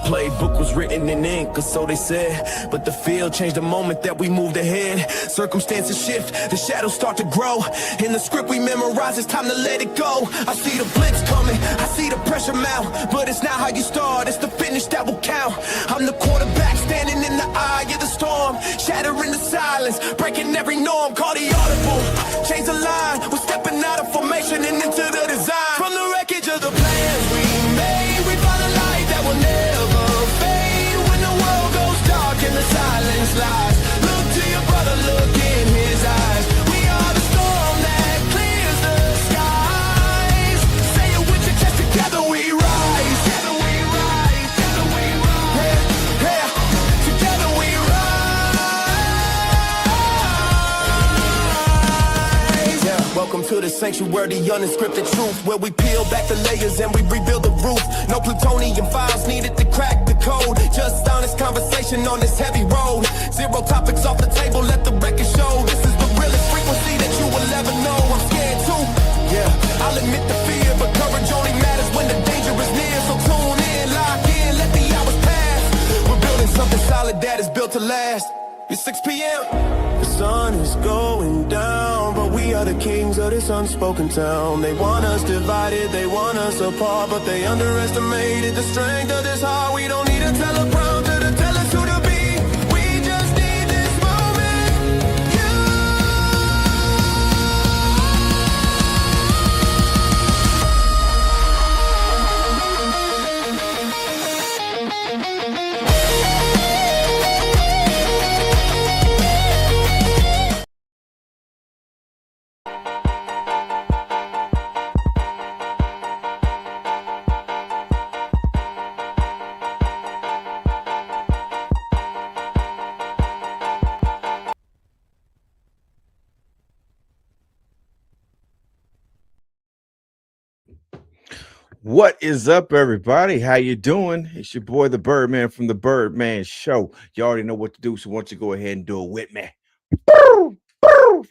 playbook was written in ink, or so they said. But the field changed the moment that we moved ahead. Circumstances shift, the shadows start to grow. In the script we memorize, it's time to let it go. I see the blitz coming, I see the pressure mount. But it's not how you start, it's the finish that will count. I'm the quarterback standing in the eye of the storm, shattering the silence, breaking every norm. Call the audible, change the line. We're stepping out of formation and into the design. From the wreckage of the plans we made, we found a light that will never fade. When the world goes dark and the silence lies, look to your brother, look in his eyes. We are the storm that clears the skies. Say it with your chest, together we rise. Together we rise, together we rise. Yeah, yeah. Together we rise. Yeah. Welcome to the sanctuary, the unscripted truth, where we peel back the layers and we rebuild the roof. No plutonium files needed to crack the code. Just honest conversation on this heavy road. Zero topics off the table, let the record show. This is the realest frequency that you will ever know. I'm scared too, yeah, I'll admit the fear, but courage only matters when the danger is near. So tune in, lock in, let the hours pass. We're building something solid that is built to last. It's 6 p.m. The sun is going down, but we are the kings of this unspoken town. They want us divided, they want us apart, but they underestimated the strength of this heart. We don't need a teleprompter to tell us who to be. We just need this moment. What is up, everybody? How you doing? It's your boy, the Birdman from the Birdman Show. You already know what to do, so why don't you go ahead and do it with me?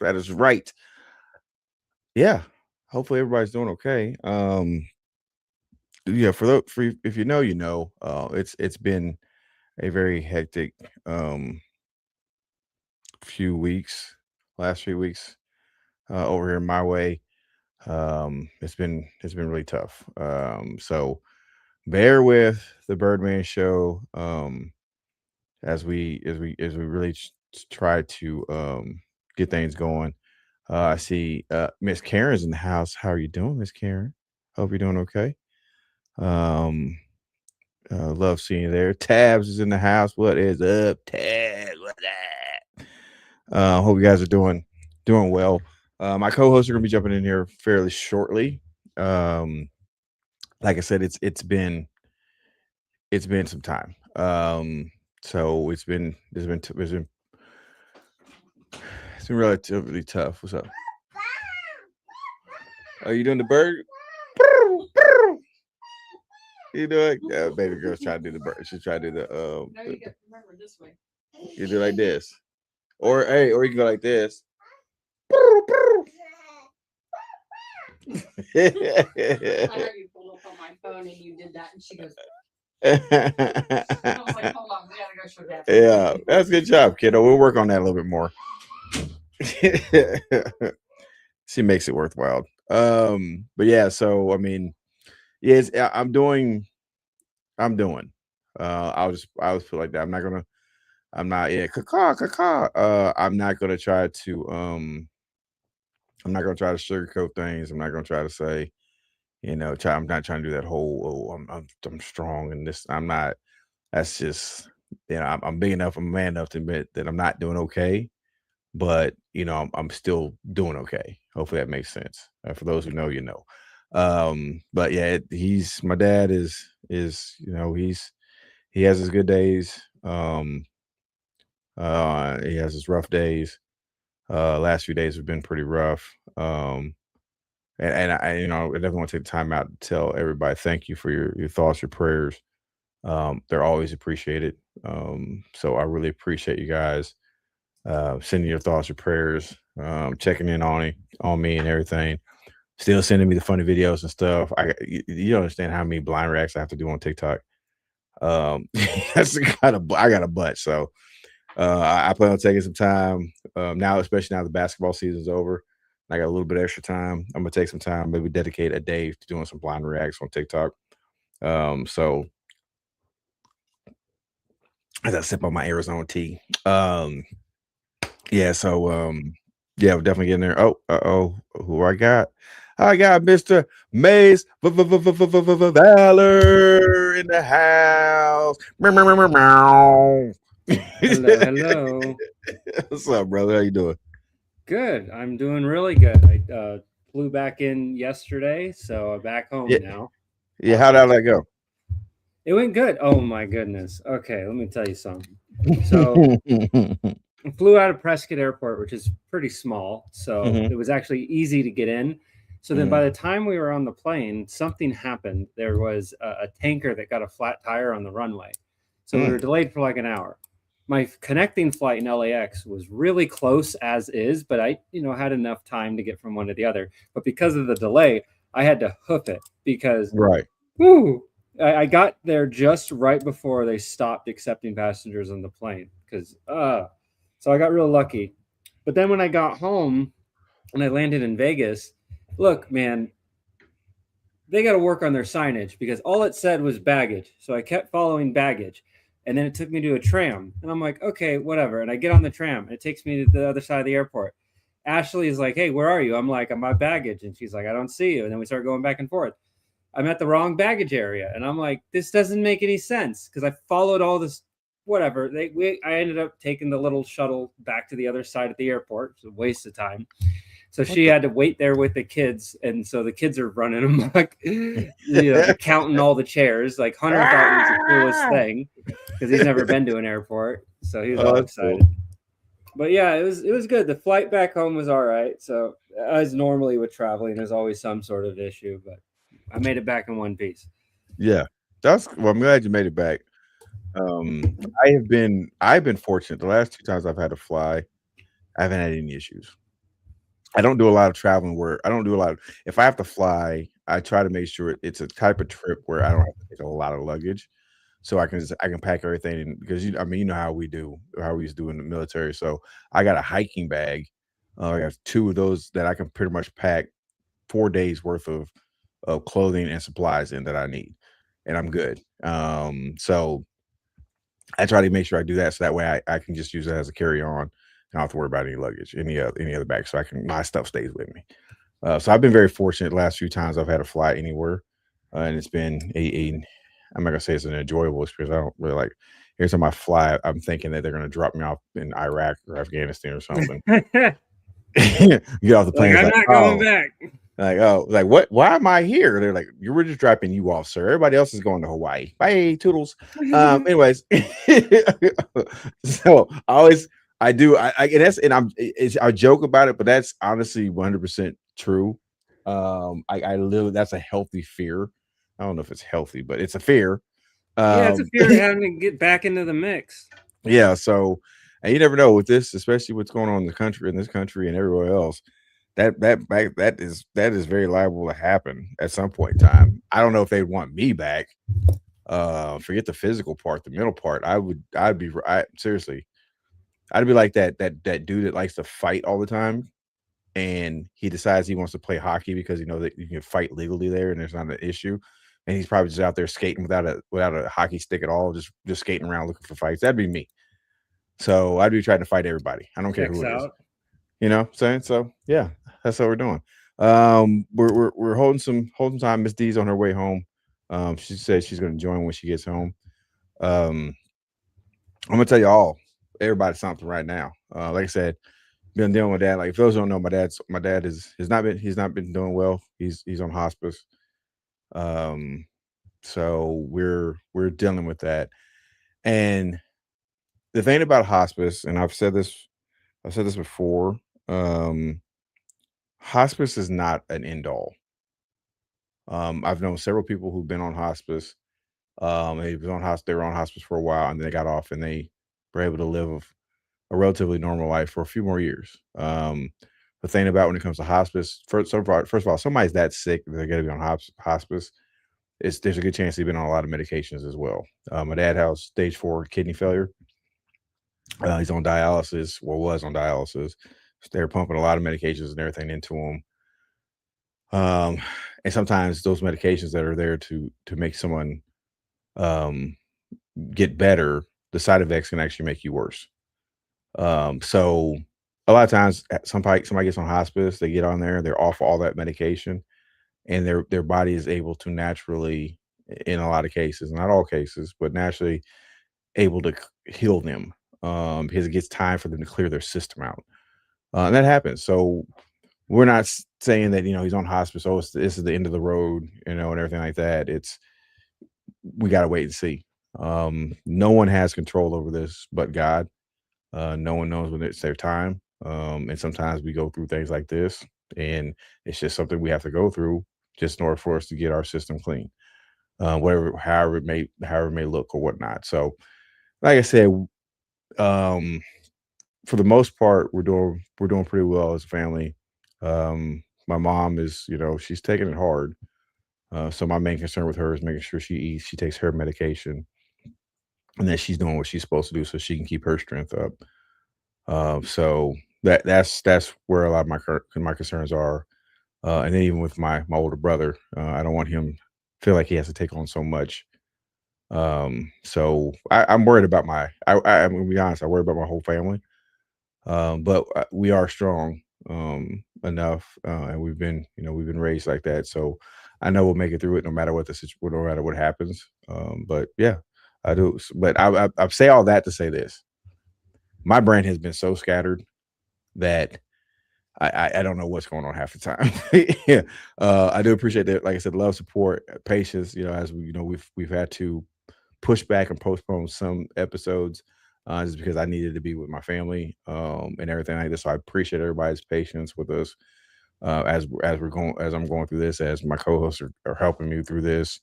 That is right. Yeah, hopefully everybody's doing okay. Yeah, for if you know, you know. It's been a very hectic few weeks, last few weeks over here my way. It's been really tough. So bear with the Birdman Show as we really try to get things going. I see Miss Karen's in the house. How are you doing, Miss Karen? Hope you're doing okay. Love seeing you there. Tabs is in the house. What is up, Tabs? What's that? Hope you guys are doing well. My co-hosts are going to be jumping in here fairly shortly. Like I said, it's been some time. So it's been relatively tough. What's up? Are you doing the bird? You doing? Yeah, baby girl's trying to do the bird. She's trying to do the No, you got to remember this way. You do like this, or you can go like this. I heard you pulled up on my phone and you did that, and she goes. I was like, hold on, we gotta go show that. Yeah, that's a good job, kiddo. We'll work on that a little bit more. She makes it worthwhile. But yeah, so I mean, yes, I'm doing. I was feel like that. I'm not gonna try to I'm not gonna try to sugarcoat things. I'm not gonna try to say, I'm not trying to do that whole I'm strong and this. I'm not. That's just I'm big enough, I'm man enough to admit that I'm not doing okay, but I'm still doing okay. Hopefully that makes sense. For those who know, you know. But yeah, my dad is he has his good days. He has his rough days. Last few days have been pretty rough. And I definitely want to take the time out to tell everybody thank you for your thoughts, your prayers. They're always appreciated. So I really appreciate you guys sending your thoughts, your prayers, checking in on me and everything. Still sending me the funny videos and stuff. You don't understand how many blind reacts I have to do on TikTok. That's the kind of I got a butt, so I plan on taking some time now, especially now the basketball season's over. I got a little bit of extra time. I'm gonna take some time, maybe dedicate a day to doing some blind reacts on TikTok. So as I sip on my Arizona tea, yeah. So yeah, we're definitely getting there. Oh, who I got? I got Mr. Mace Valor in the house. Meow, meow, meow, meow. Hello. What's up, brother? How you doing? Good. I'm doing really good. I flew back in yesterday, so I'm back home now. Yeah, how did that go? It went good. Oh my goodness. Okay, let me tell you something. So I flew out of Prescott Airport, which is pretty small, so it was actually easy to get in. So then by the time we were on the plane, something happened. There was a tanker that got a flat tire on the runway. So we were delayed for like an hour. My connecting flight in LAX was really close as is, but I, had enough time to get from one to the other. But because of the delay, I had to hoof it because I got there just right before they stopped accepting passengers on the plane. So I got real lucky. But then when I got home and I landed in Vegas, look, man, they got to work on their signage because all it said was baggage. So I kept following baggage. And then it took me to a tram. And I'm like, okay, whatever. And I get on the tram. And it takes me to the other side of the airport. Ashley is like, hey, where are you? I'm like, I'm my baggage. And she's like, I don't see you. And then we start going back and forth. I'm at the wrong baggage area. And I'm like, this doesn't make any sense. Because I followed all this, whatever. I ended up taking the little shuttle back to the other side of the airport. It was a waste of time. So she had to wait there with the kids. And so the kids are running amok, counting all the chairs. Like Hunter thought it was the coolest thing because he's never been to an airport. So he was all excited. Cool. But yeah, it was good. The flight back home was all right. So as normally with traveling, there's always some sort of issue, but I made it back in one piece. Yeah. I'm glad you made it back. I've been fortunate. The last 2 times I've had to fly, I haven't had any issues. I don't do a lot of traveling where if I have to fly, I try to make sure it's a type of trip where I don't have to take a lot of luggage. So I can pack everything in because you know how we used to do in the military. So I got a hiking bag. I have 2 of those that I can pretty much pack 4 days worth of clothing and supplies in that I need, and I'm good. So I try to make sure I do that so that way I can just use it as a carry-on. I don't have to worry about any luggage, any other bag, so my stuff stays with me. So I've been very fortunate the last few times I've had to fly anywhere, and it's been I'm not gonna say it's an enjoyable experience. I don't really like. Every time I fly, I'm thinking that they're gonna drop me off in Iraq or Afghanistan or something. Get off the plane. I'm not going back. Like what? Why am I here? They're like, you were just dropping you off, sir. Everybody else is going to Hawaii. Bye, toodles. Anyways, so I joke about it, but that's honestly 100% true. I literally, that's a healthy fear. I don't know if it's healthy, but it's a fear. Yeah, it's a fear of having to get back into the mix. Yeah, so and you never know with this, especially what's going on in this country and everywhere else. That is very liable to happen at some point in time. I don't know if they'd want me back. Forget the physical part, the mental part. Seriously, I'd be like that dude that likes to fight all the time, and he decides he wants to play hockey because that you can fight legally there and there's not an issue, and he's probably just out there skating without a hockey stick at all, just skating around looking for fights. That'd be me. So I'd be trying to fight everybody. I don't care who it is. You know what I'm saying? So yeah, that's what we're doing. We're holding some time. Miss D's on her way home. She said she's going to join when she gets home. I'm going to tell you everybody something right now. Like I said, been dealing with that. Like if those don't know, my dad he's not been doing well. He's on hospice. So we're dealing with that. And the thing about hospice, and I've said this before, hospice is not an end all. I've known several people who've been on hospice. They were on hospice for a while, and then they got off, and they were able to live a relatively normal life for a few more years. The thing about when it comes to hospice, first of all, somebody's that sick that they're going to be on hospice. there's a good chance he's been on a lot of medications as well. My dad has stage 4 kidney failure. He's on dialysis, was on dialysis. So they're pumping a lot of medications and everything into him. And sometimes those medications that are there to make someone get better, the side effects can actually make you worse. So a lot of times somebody gets on hospice, they get on there, they're off all that medication, and their body is able to naturally, in a lot of cases, not all cases, but naturally able to heal them, because it gets time for them to clear their system out. And that happens. So we're not saying that, he's on hospice, this is the end of the road, and everything like that. We got to wait and see. No one has control over this but God. No one knows when it's their time. And sometimes we go through things like this, and it's just something we have to go through just in order for us to get our system clean, however it may look or whatnot. So, like I said, for the most part, we're doing pretty well as a family. My mom is, she's taking it hard. So my main concern with her is making sure she eats, she takes her medication, and that she's doing what she's supposed to do so she can keep her strength up. So that's where a lot of my concerns are. And then even with my older brother, I don't want him to feel like he has to take on so much. So I'm worried about I'm gonna be honest, I worry about my whole family. But we are strong enough, and we've been raised like that. So I know we'll make it through it no matter what no matter what happens. But yeah, I do. But I say all that to say this: my brain has been so scattered that I don't know what's going on half the time. Yeah, I do appreciate that. Like I said, love, support, patience. As we've had to push back and postpone some episodes. Just because I needed to be with my family and everything like this. So I appreciate everybody's patience with us as I'm going through this, as my co-hosts are helping me through this,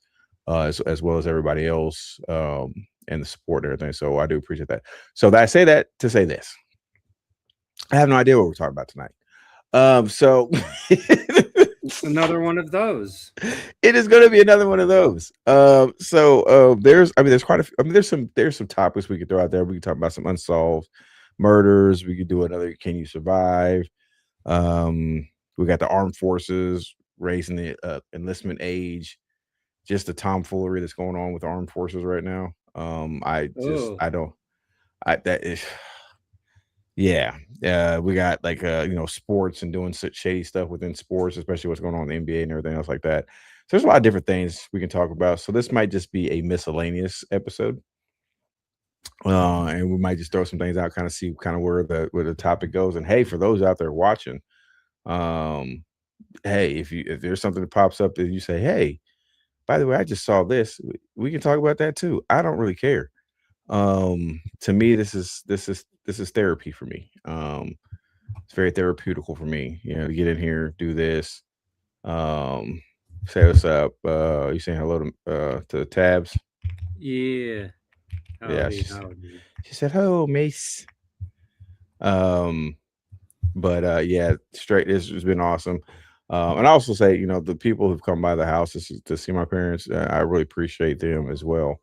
as well as everybody else, and the support and everything. So I do appreciate that. So I say that to say this. I have no idea what we're talking about tonight. So another one of those. It is going to be another one of those. There's quite a few. There's some topics we could throw out there. We could talk about some unsolved murders. We could do another Can You Survive? We got the armed forces raising the enlistment age. Just the tomfoolery that's going on with the armed forces right now. We got like sports and doing such shady stuff within sports, especially what's going on in the NBA and everything else like that. So there's a lot of different things we can talk about. So this might just be a miscellaneous episode, and we might just throw some things out, kind of see kind of where the topic goes. And hey, for those out there watching, hey, if there's something that pops up that you say, hey, by the way, I just saw this, we can talk about that too. I don't really care. To me, this is therapy for me. It's very therapeutical for me, to get in here, do this, say what's up. You saying hello to Tabs? Yeah. Yeah. She said, hello, Mace. Yeah, straight. This has been awesome. And I also say, the people who've come by the house to see my parents, I really appreciate them as well.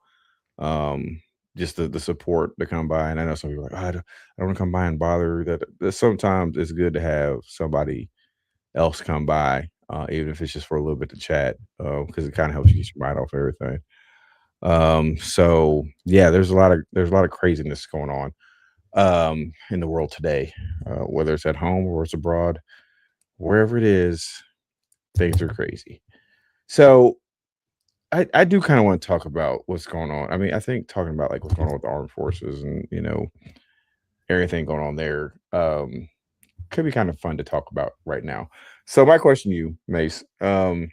Just the support to come by. And I know some people are like, I don't want to come by and bother. That sometimes it's good to have somebody else come by, even if it's just for a little bit to chat, because it kind of helps you get your mind off everything. So yeah, there's a lot of craziness going on in the world today, whether it's at home or it's abroad, wherever it is, things are crazy. So I do kind of want to talk about what's going on. I mean, I think talking about like what's going on with the armed forces and everything going on there could be kind of fun to talk about right now. So my question to you, Mace, I'm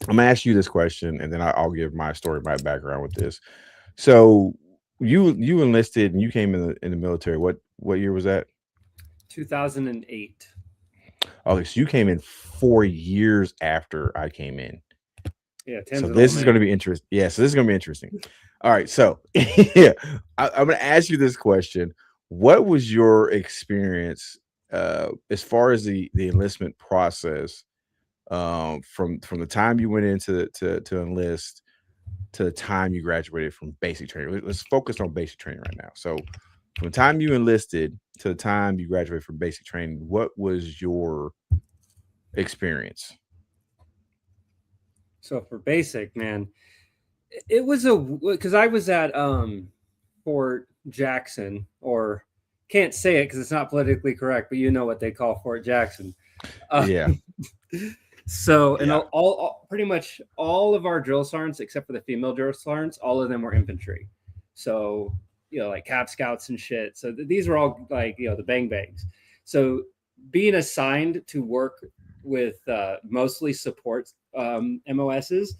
gonna ask you this question, and then I'll give my story, my background with this. So you enlisted and you came in the military. What year was that? 2008. Okay, so you came in 4 years after I came in. Yeah. So this is going to be interesting. Yeah, so this is going to be interesting. All right, so yeah, I'm going to ask you this question. What was your experience as far as the enlistment process from the time you went into to enlist to the time you graduated from basic training. Let's focus on basic training right now. So from the time you enlisted to the time you graduated from basic training, what was your experience? So for basic, man, it was because I was at Fort Jackson, or can't say it because it's not politically correct, but you know what they call Fort Jackson. Yeah. So, and all pretty much all of our drill sergeants, except for the female drill sergeants, all of them were infantry. So, like Cap Scouts and shit. So these were all like, the bang bangs. So being assigned to work with mostly support MOSs,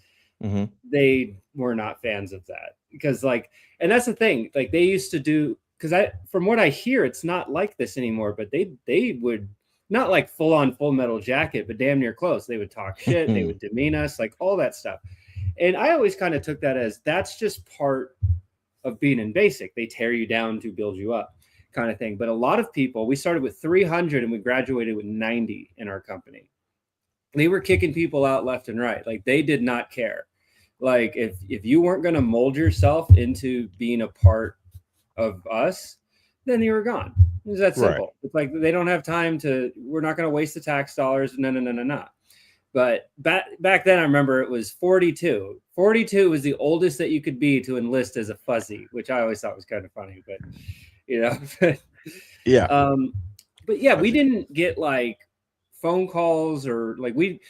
they were not fans of that because and that's the thing, like they used to do, because from what I hear, it's not like this anymore, but they would not like full on Full Metal Jacket, but damn near close. They would talk shit. They would demean us, like all that stuff. And I always kind of took that as that's just part of being in basic. They tear you down to build you up kind of thing. But a lot of people, we started with 300 and we graduated with 90 in our company. They were kicking people out left and right. Like they did not care. Like if you weren't going to mold yourself into being a part of us, then you were gone. It was that simple. Right. It's like they don't have time we're not going to waste the tax dollars. No. But back then I remember it was 42. 42 was the oldest that you could be to enlist as a fuzzy, which I always thought was kind of funny, but yeah. But yeah, we didn't get like phone calls or like we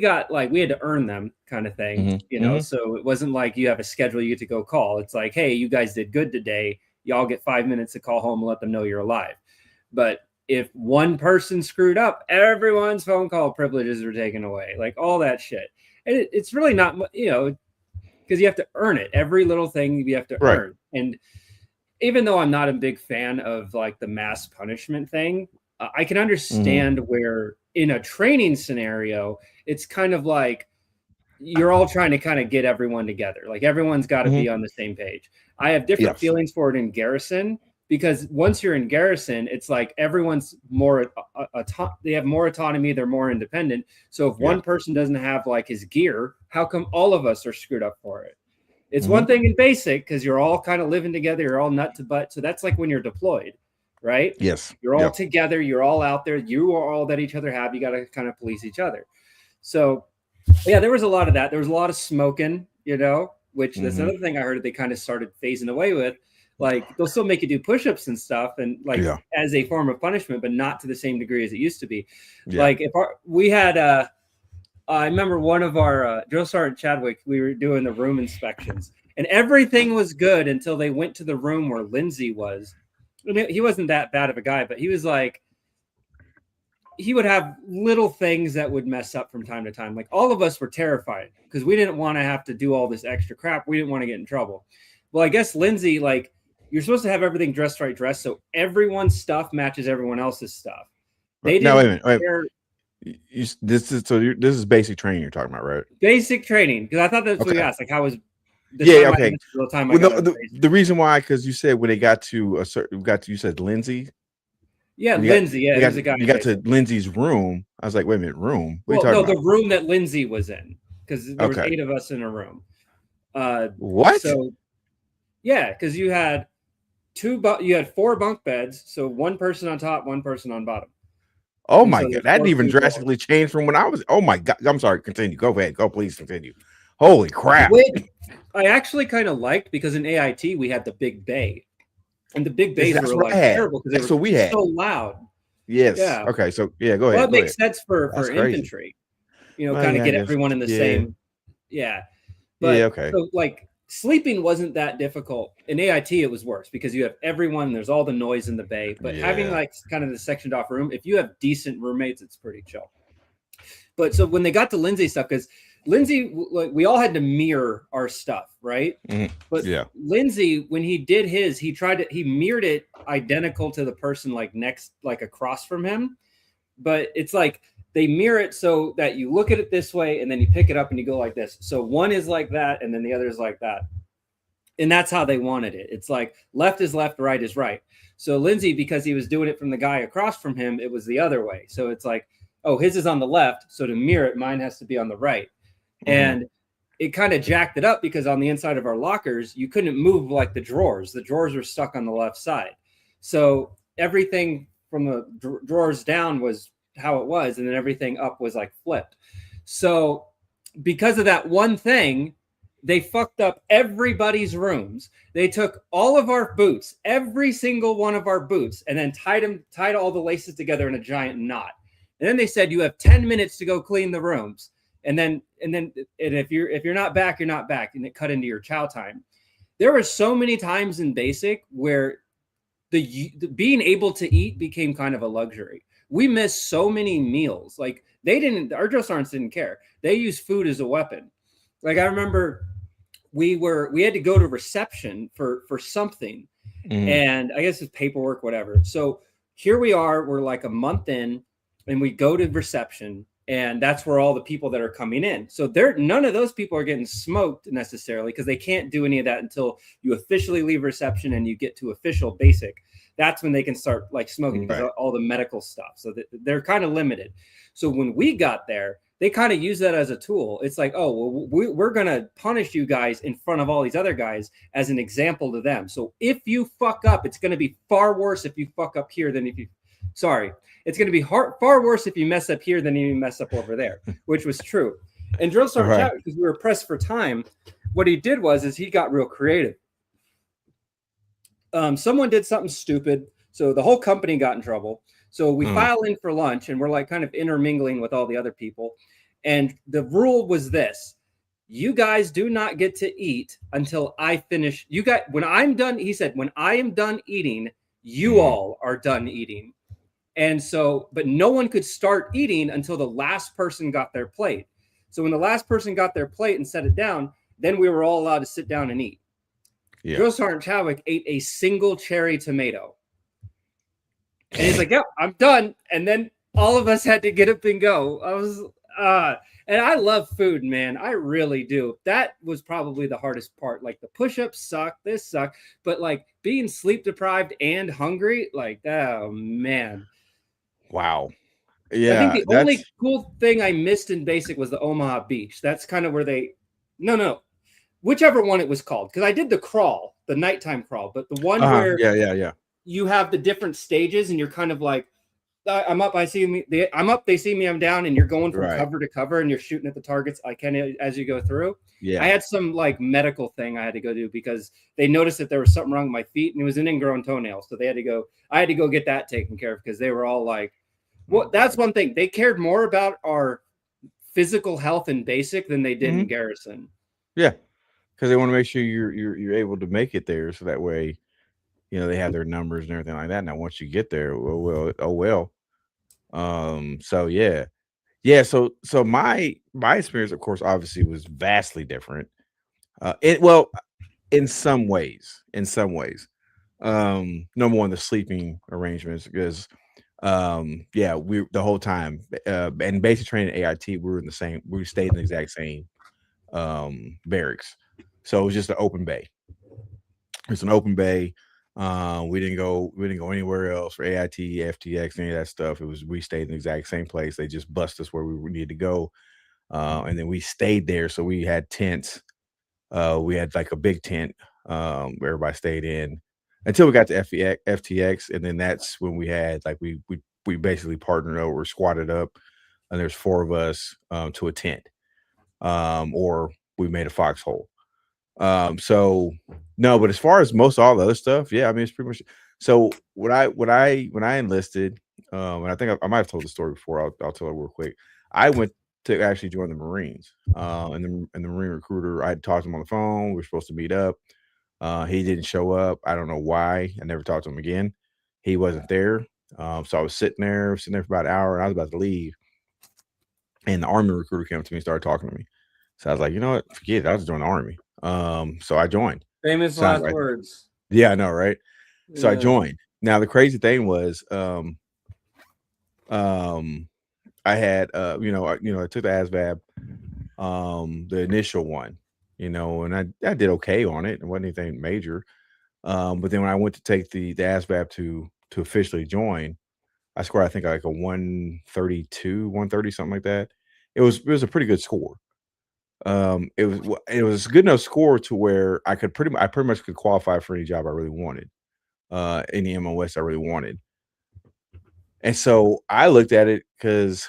got like we had to earn them kind of thing, so it wasn't like you have a schedule you get to go call. It's like, hey, you guys did good today. Y'all get 5 minutes to call home and let them know you're alive. But if one person screwed up, everyone's phone call privileges are taken away, like all that shit. And it's really not, because you have to earn it. Every little thing you have to earn. And even though I'm not a big fan of like the mass punishment thing, I can understand where in a training scenario, it's kind of like you're all trying to kind of get everyone together. Like everyone's got to be on the same page. I have different feelings for it in garrison, because once you're in garrison, it's like everyone's more, they have more autonomy. They're more independent. So if one person doesn't have like his gear, how come all of us are screwed up for it? It's one thing in basic, because you're all kind of living together. You're all nut to butt. So that's like when you're deployed, right? Yes. You're all together. You're all out there. You are all that each other have. You got to kind of police each other. So yeah, there was a lot of that. There was a lot of smoking, which that's another thing I heard they kind of started phasing away with. Like they'll still make you do push-ups and stuff, and like as a form of punishment, but not to the same degree as it used to be. Yeah. Like if we had, I remember one of our drill sergeant Chadwick, we were doing the room inspections, and everything was good until they went to the room where Lindsay was. And he wasn't that bad of a guy, but he was like, he would have little things that would mess up from time to time. Like all of us were terrified because we didn't want to have to do all this extra crap. We didn't want to get in trouble. Well, I guess Lindsay, like, you're supposed to have everything dressed, so everyone's stuff matches everyone else's stuff. They didn't. Wait a minute. This is basic training you're talking about, right? Basic training, because I thought that's what you asked. Like, how was? Okay. The reason why, because you said when they got to you said Lindsay. Yeah, Lindsay. Yeah, you got to Lindsay's room. I was like, wait a minute, room? Well, no, the room that Lindsay was in, because there was 8 of us in a room. What? So, yeah, because you had 4 bunk beds, so one person on top, one person on bottom. Oh my god, that didn't even drastically change from when I was. Oh my god, I'm sorry. Continue. Go ahead. Go, please continue. Holy crap! I actually kind of liked, because in AIT we had the big bay, and the big bays were like terrible because they were so loud. Yes. Yeah. Okay. So yeah, go ahead. Well, it makes sense for infantry. Kind of get everyone in the same. Yeah. But, okay. So like sleeping wasn't that difficult. In AIT, it was worse because you have everyone. There's all the noise in the bay. But having like kind of the sectioned off room, if you have decent roommates, it's pretty chill. But so when they got to Lindsay stuff, because Lindsay, like, we all had to mirror our stuff, right? Mm-hmm. But Lindsay, when he did his, he mirrored it identical to the person like next, like across from him. But it's like they mirror it so that you look at it this way and then you pick it up and you go like this. So one is like that and then the other is like that. And that's how they wanted it. It's like left is left, right is right. So Lindsay, because he was doing it from the guy across from him, it was the other way. So it's like oh, his is on the left, so to mirror it, mine has to be on the right. And it kind of jacked it up because on the inside of our lockers, you couldn't move like the drawers. The drawers were stuck on the left side. So everything from the drawers down was how it was, and then everything up was like flipped. So because of that one thing, they fucked up everybody's rooms. They took all of our boots, every single one of our boots, and then tied all the laces together in a giant knot. And then they said, you have 10 minutes to go clean the rooms. And if you're not back, you're not back. And it cut into your chow time. There were so many times in basic where the being able to eat became kind of a luxury. We missed so many meals. Like our drill sergeants didn't care. They used food as a weapon. Like I remember we had to go to reception for something, and I guess it's paperwork, whatever. So here we are, we're like a month in, and we go to reception, and that's where all the people that are coming in. So none of those people are getting smoked necessarily because they can't do any of that until you officially leave reception and you get to official basic. That's when they can start like smoking because of all the medical stuff. So they're kind of limited. So when we got there, they kind of use that as a tool. It's like, oh, well, we're going to punish you guys in front of all these other guys as an example to them. So if you fuck up, it's going to be far worse if you fuck up here than it's going to be far worse if you mess up here than you mess up over there, which was true. And Drill Sergeant, because we were pressed for time, what he did was he got real creative. Someone did something stupid, so the whole company got in trouble. So we file in for lunch, and we're like kind of intermingling with all the other people. And the rule was this: you guys do not get to eat until I finish. When I'm done, he said, when I am done eating, you all are done eating. And so, but no one could start eating until the last person got their plate. So when the last person got their plate and set it down, then we were all allowed to sit down and eat. Yeah. Drill Sergeant Chadwick ate a single cherry tomato. And he's like, yep, I'm done. And then all of us had to get up and go. And I love food, man. I really do. That was probably the hardest part. Like the push-ups suck, this sucked. But like being sleep deprived and hungry, like, oh man. Wow. Yeah. I think the only cool thing I missed in basic was the Omaha Beach. That's kind of where whichever one it was called. Because I did the crawl, the nighttime crawl, but the one where you have the different stages and you're kind of like, I'm up, they see me, I'm down, and you're going from cover to cover and you're shooting at the targets as you go through. Yeah. I had some like medical thing I had to go do because they noticed that there was something wrong with my feet and it was an ingrown toenail. So I had to go get that taken care of because they were all like, well, that's one thing. They cared more about our physical health in basic than they did in garrison. Yeah. Because they want to make sure you're able to make it there. So that way, they have their numbers and everything like that. Now, once you get there, well. So yeah. So my experience, of course, obviously was vastly different. In some ways. Number one, the sleeping arrangements, because we the whole time and basic training AIT, we stayed in the exact same barracks. So it was just an open bay. It's an open bay. We didn't go anywhere else for AIT, FTX, any of that stuff. We stayed in the exact same place. They just bussed us where we needed to go. And then we stayed there. So we had tents. We had like a big tent where everybody stayed in until we got to FTX. And then that's when we had like we basically partnered over, squatted up, and there's 4 of us to a tent. Or we made a foxhole. So no, but as far as most all the other stuff, yeah, I mean, it's pretty much. So when I enlisted, and I think I might have told the story before. I'll tell it real quick. I went to actually join the Marines, and the Marine recruiter. I had talked to him on the phone. We were supposed to meet up. He didn't show up. I don't know why. I never talked to him again. He wasn't there. So I was sitting there for about an hour, and I was about to leave. And the Army recruiter came up to me and started talking to me. So I was like, you know what? Forget it. I was joining the Army. So I joined. Famous last words. Yeah, I know, right? So I joined. Now the crazy thing was, I had I took the ASVAB, the initial one, and I did okay on it. It wasn't anything major. But then when I went to take the ASVAB to officially join, I scored, I think, like a 132, 130, something like that. It was a pretty good score. It was a good enough score to where I pretty much could qualify for any job I really wanted, any MOS I really wanted. And so I looked at it because,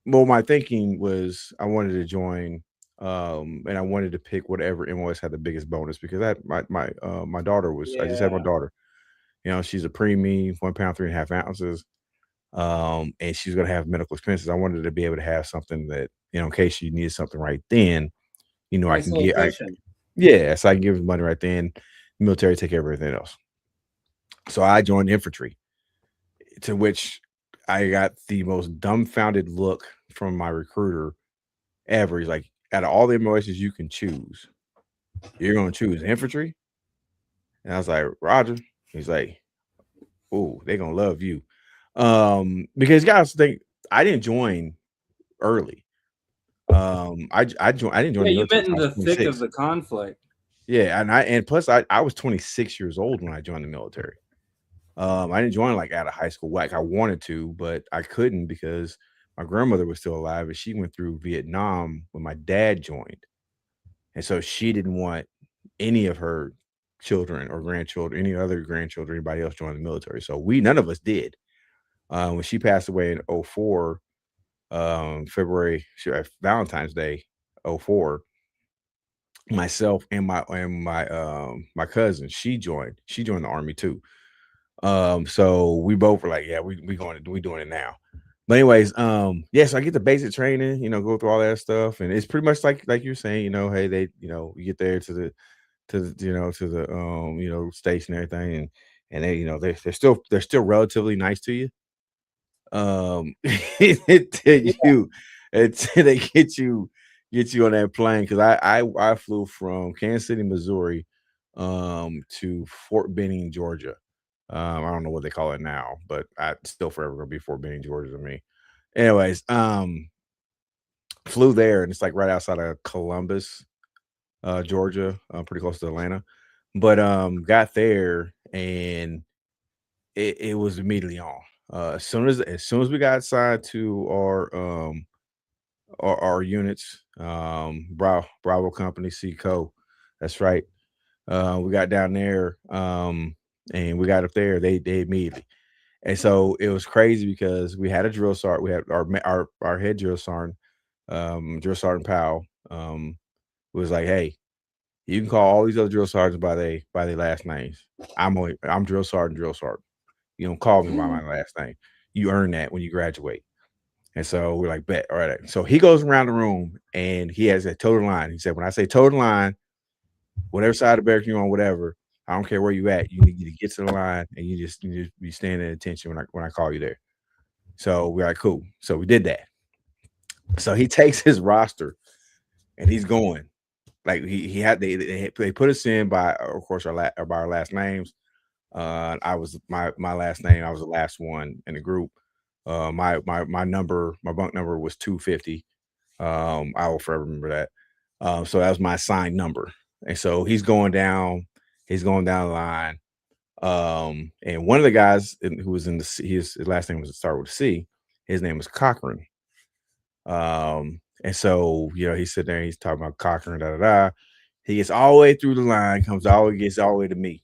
well, my thinking was I wanted to join, and I wanted to pick whatever MOS had the biggest bonus because my daughter was, I just had my daughter. You know, she's a preemie, 1 pound, 3.5 ounces. And she's gonna have medical expenses. I wanted to be able to have something that, you know, in case she needed something right then, you know, I can get, so I can give money right then. Military take care of everything else. So I joined infantry, to which I got the most dumbfounded look from my recruiter ever. He's like, out of all the MOSs you can choose, you're gonna choose infantry? And I was like, Roger. He's like, oh, they're gonna love you. Because guys think I didn't join early. I didn't join. Yeah, you met in until I the was thick 26. of the conflict. Yeah, and plus I was 26 years old when I joined the military. I didn't join like out of high school like I wanted to, but I couldn't because my grandmother was still alive and she went through Vietnam when my dad joined. And so she didn't want any of her children or grandchildren, any other grandchildren, anybody else joining the military. So none of us did. When she passed away in 2004, February, Valentine's Day, 2004, myself and my cousin, she joined the army too. So we both were like, yeah, we doing it now. But anyways, yes, I get the basic training, you know, go through all that stuff, and it's pretty much like you're saying, you know, hey, they, you know, you get there to the you know, station and everything, and they, you know, they're still relatively nice to you. Until they get you on that plane, because I flew from Kansas City, Missouri, to Fort Benning, Georgia. I don't know what they call it now, but I still forever gonna be Fort Benning, Georgia to me. Anyways, flew there, and it's like right outside of Columbus, Georgia, pretty close to Atlanta. But got there, and it was immediately on. As soon as we got assigned to our units, Bravo Company C Co. That's right. We got down there, and we got up there. They immediately, and so it was crazy because we had a drill sergeant. We had our head drill sergeant, Drill Sergeant Powell, was like, hey, you can call all these other drill sergeants by their last names. I'm drill sergeant. You don't call me by my last name. You earn that when you graduate. And so we're like, bet. All right. So he goes around the room and he has a total line. He said, when I say total line, whatever side of the barracks you're on, whatever, I don't care where you at. You need to get to the line and you just be standing at attention when I call you there. So we're like, cool. So we did that. So he takes his roster and he's going. Like he had they put us in by, of course, by our last names. I was my last name. I was the last one in the group. My bunk number was 250. I will forever remember that. So that was my assigned number. And so he's going down the line. And one of the guys who was in his last name was started with C. His name was Cochran. And so, you know, he's sitting there, he's talking about Cochran, da da da. He gets all the way through the line, gets all the way to me.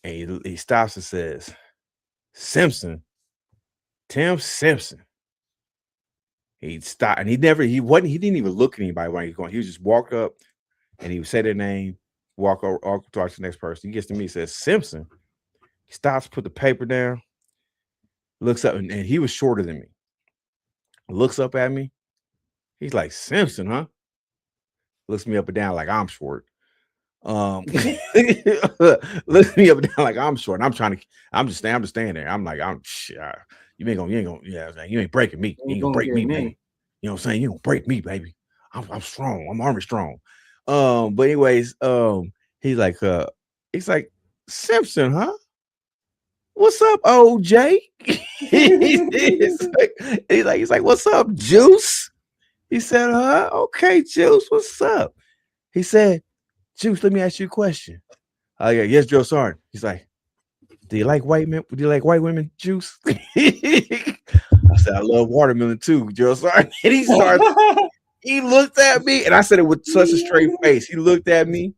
And he stops and says, Simpson, Tim Simpson. He stopped and he didn't even look at anybody while he was going. He just walked up and he would say their name, walk over, talk to the next person. He gets to me, says, Simpson. He stops, put the paper down, looks up, and he was shorter than me. Looks up at me. He's like, Simpson, huh? Looks me up and down like I'm short. Looks me up and down like I'm short. And I'm just standing there. I'm like, you ain't gonna, you ain't breaking me. You ain't gonna break me, baby. You know what I'm saying? You gonna break me, baby. I'm strong. I'm army strong. But anyways, he's like, Simpson, huh? What's up, OJ? he's like, what's up, Juice? He said, okay, Juice, what's up? He said, Juice, let me ask you a question. Yes, Drill Sergeant. He's like, Do you like white men? Do you like white women juice? I said, I love watermelon too, Joe. Sorry. And he looked at me, and I said it with such a straight face. He looked at me,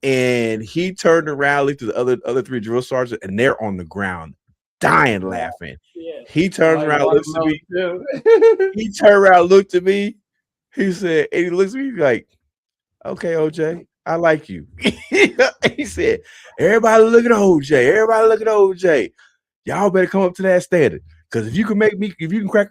and he turned around, looked at the other three drill sergeants, and they're on the ground, dying laughing. Yeah. He turns around, looks at me. He turned around, looked at me. He said, and he looks at me like, okay, OJ, I like you. He said, everybody look at OJ. Everybody look at OJ. Y'all better come up to that standard. Because if you can make me crack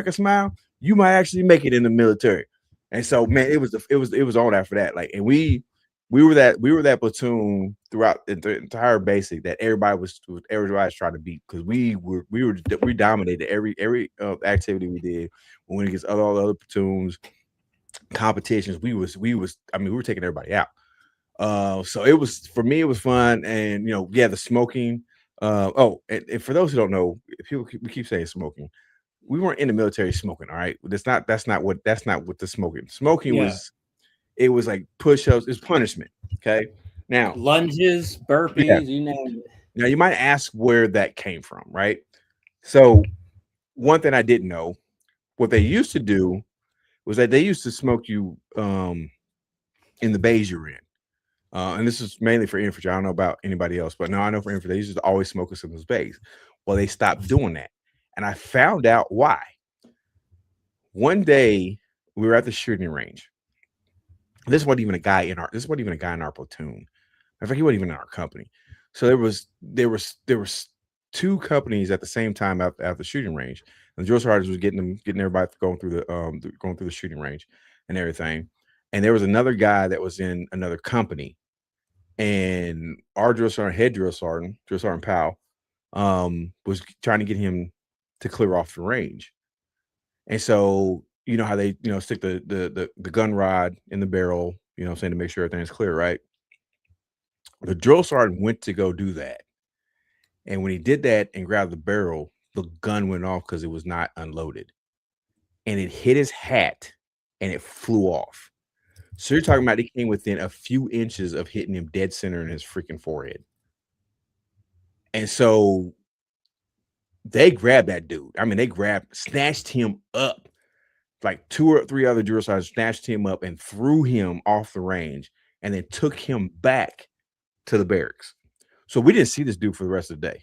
a smile, you might actually make it in the military. And so, man, it was on after that. Like, and we were that platoon throughout the entire basic that everybody's trying to beat, because we dominated every activity we did. When it gets all the other platoons, competitions, we were taking everybody out. So it was, for me, it was fun. And the smoking. And for those who don't know, we keep saying smoking. We weren't in the military smoking. All right, that's not what the smoking was. It was like push-ups. It's punishment. Okay, now lunges, burpees, you name it. Now you might ask where that came from, right? So one thing I didn't know, what they used to do was that they used to smoke you in the bays you're in. And this is mainly for infantry. I don't know about anybody else, but no, I know for infantry, they used to always smoke us in those bays. Well, they stopped doing that. And I found out why. One day we were at the shooting range. This wasn't even a guy in our platoon. In fact, he wasn't even in our company. So there was two companies at the same time at the shooting range. And the drill sergeants was getting everybody going through the shooting range and everything. And there was another guy that was in another company. And our drill sergeant Powell, was trying to get him to clear off the range. And so, you know how they, stick the gun rod in the barrel, saying to make sure everything's clear, right? The drill sergeant went to go do that. And when he did that and grabbed the barrel, the gun went off because it was not unloaded. And it hit his hat and it flew off. So you're talking about he came within a few inches of hitting him dead center in his freaking forehead. And so they grabbed that dude. I mean, snatched him up. Like 2 or 3 other drill sergeants snatched him up and threw him off the range and then took him back to the barracks. So we didn't see this dude for the rest of the day.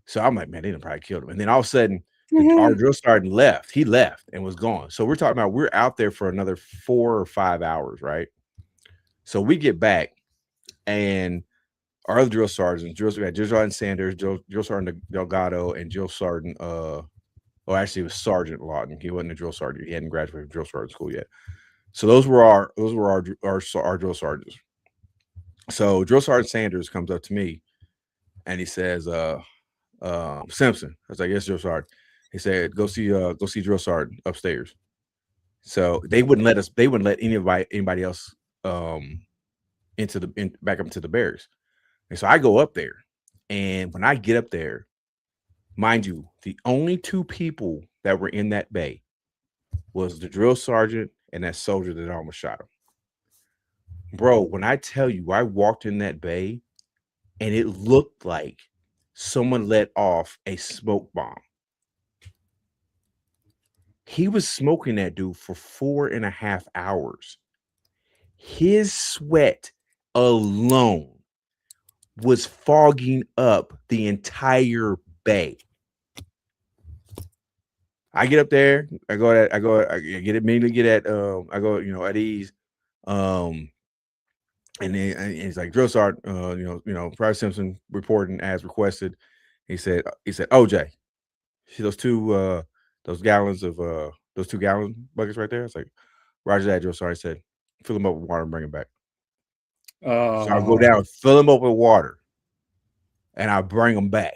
So I'm like, man, they done probably killed him. And then all of a sudden, our drill sergeant left. He left and was gone. So we're talking about we're out there for another 4 or 5 hours, right? So we get back, and our other drill sergeants, Drill Sergeant Sanders, Drill Sergeant Delgado, and Drill Sergeant actually it was Sergeant Lawton. He wasn't a drill sergeant. He hadn't graduated from drill sergeant school yet. So those were our drill sergeants. So Drill Sergeant Sanders comes up to me and he says, Simpson. I was like, yes, Drill Sergeant. He said, go see Drill Sergeant upstairs. So they wouldn't let anybody else back up to the barracks. And so I go up there, and when I get up there, mind you, the only 2 people that were in that bay was the drill sergeant and that soldier that almost shot him. Bro, when I tell you, I walked in that bay and it looked like someone let off a smoke bomb. He was smoking that dude for 4.5 hours. His sweat alone was fogging up the entire bay. I get up there, I get at ease. And then he's like, Drill Sergeant, Private Simpson reporting as requested. He said, OJ, see those 2 gallons of those 2 gallon buckets right there? It's like, Roger that, Drill Sergeant said, fill them up with water and bring them back. So I go down, fill them up with water, and I bring them back.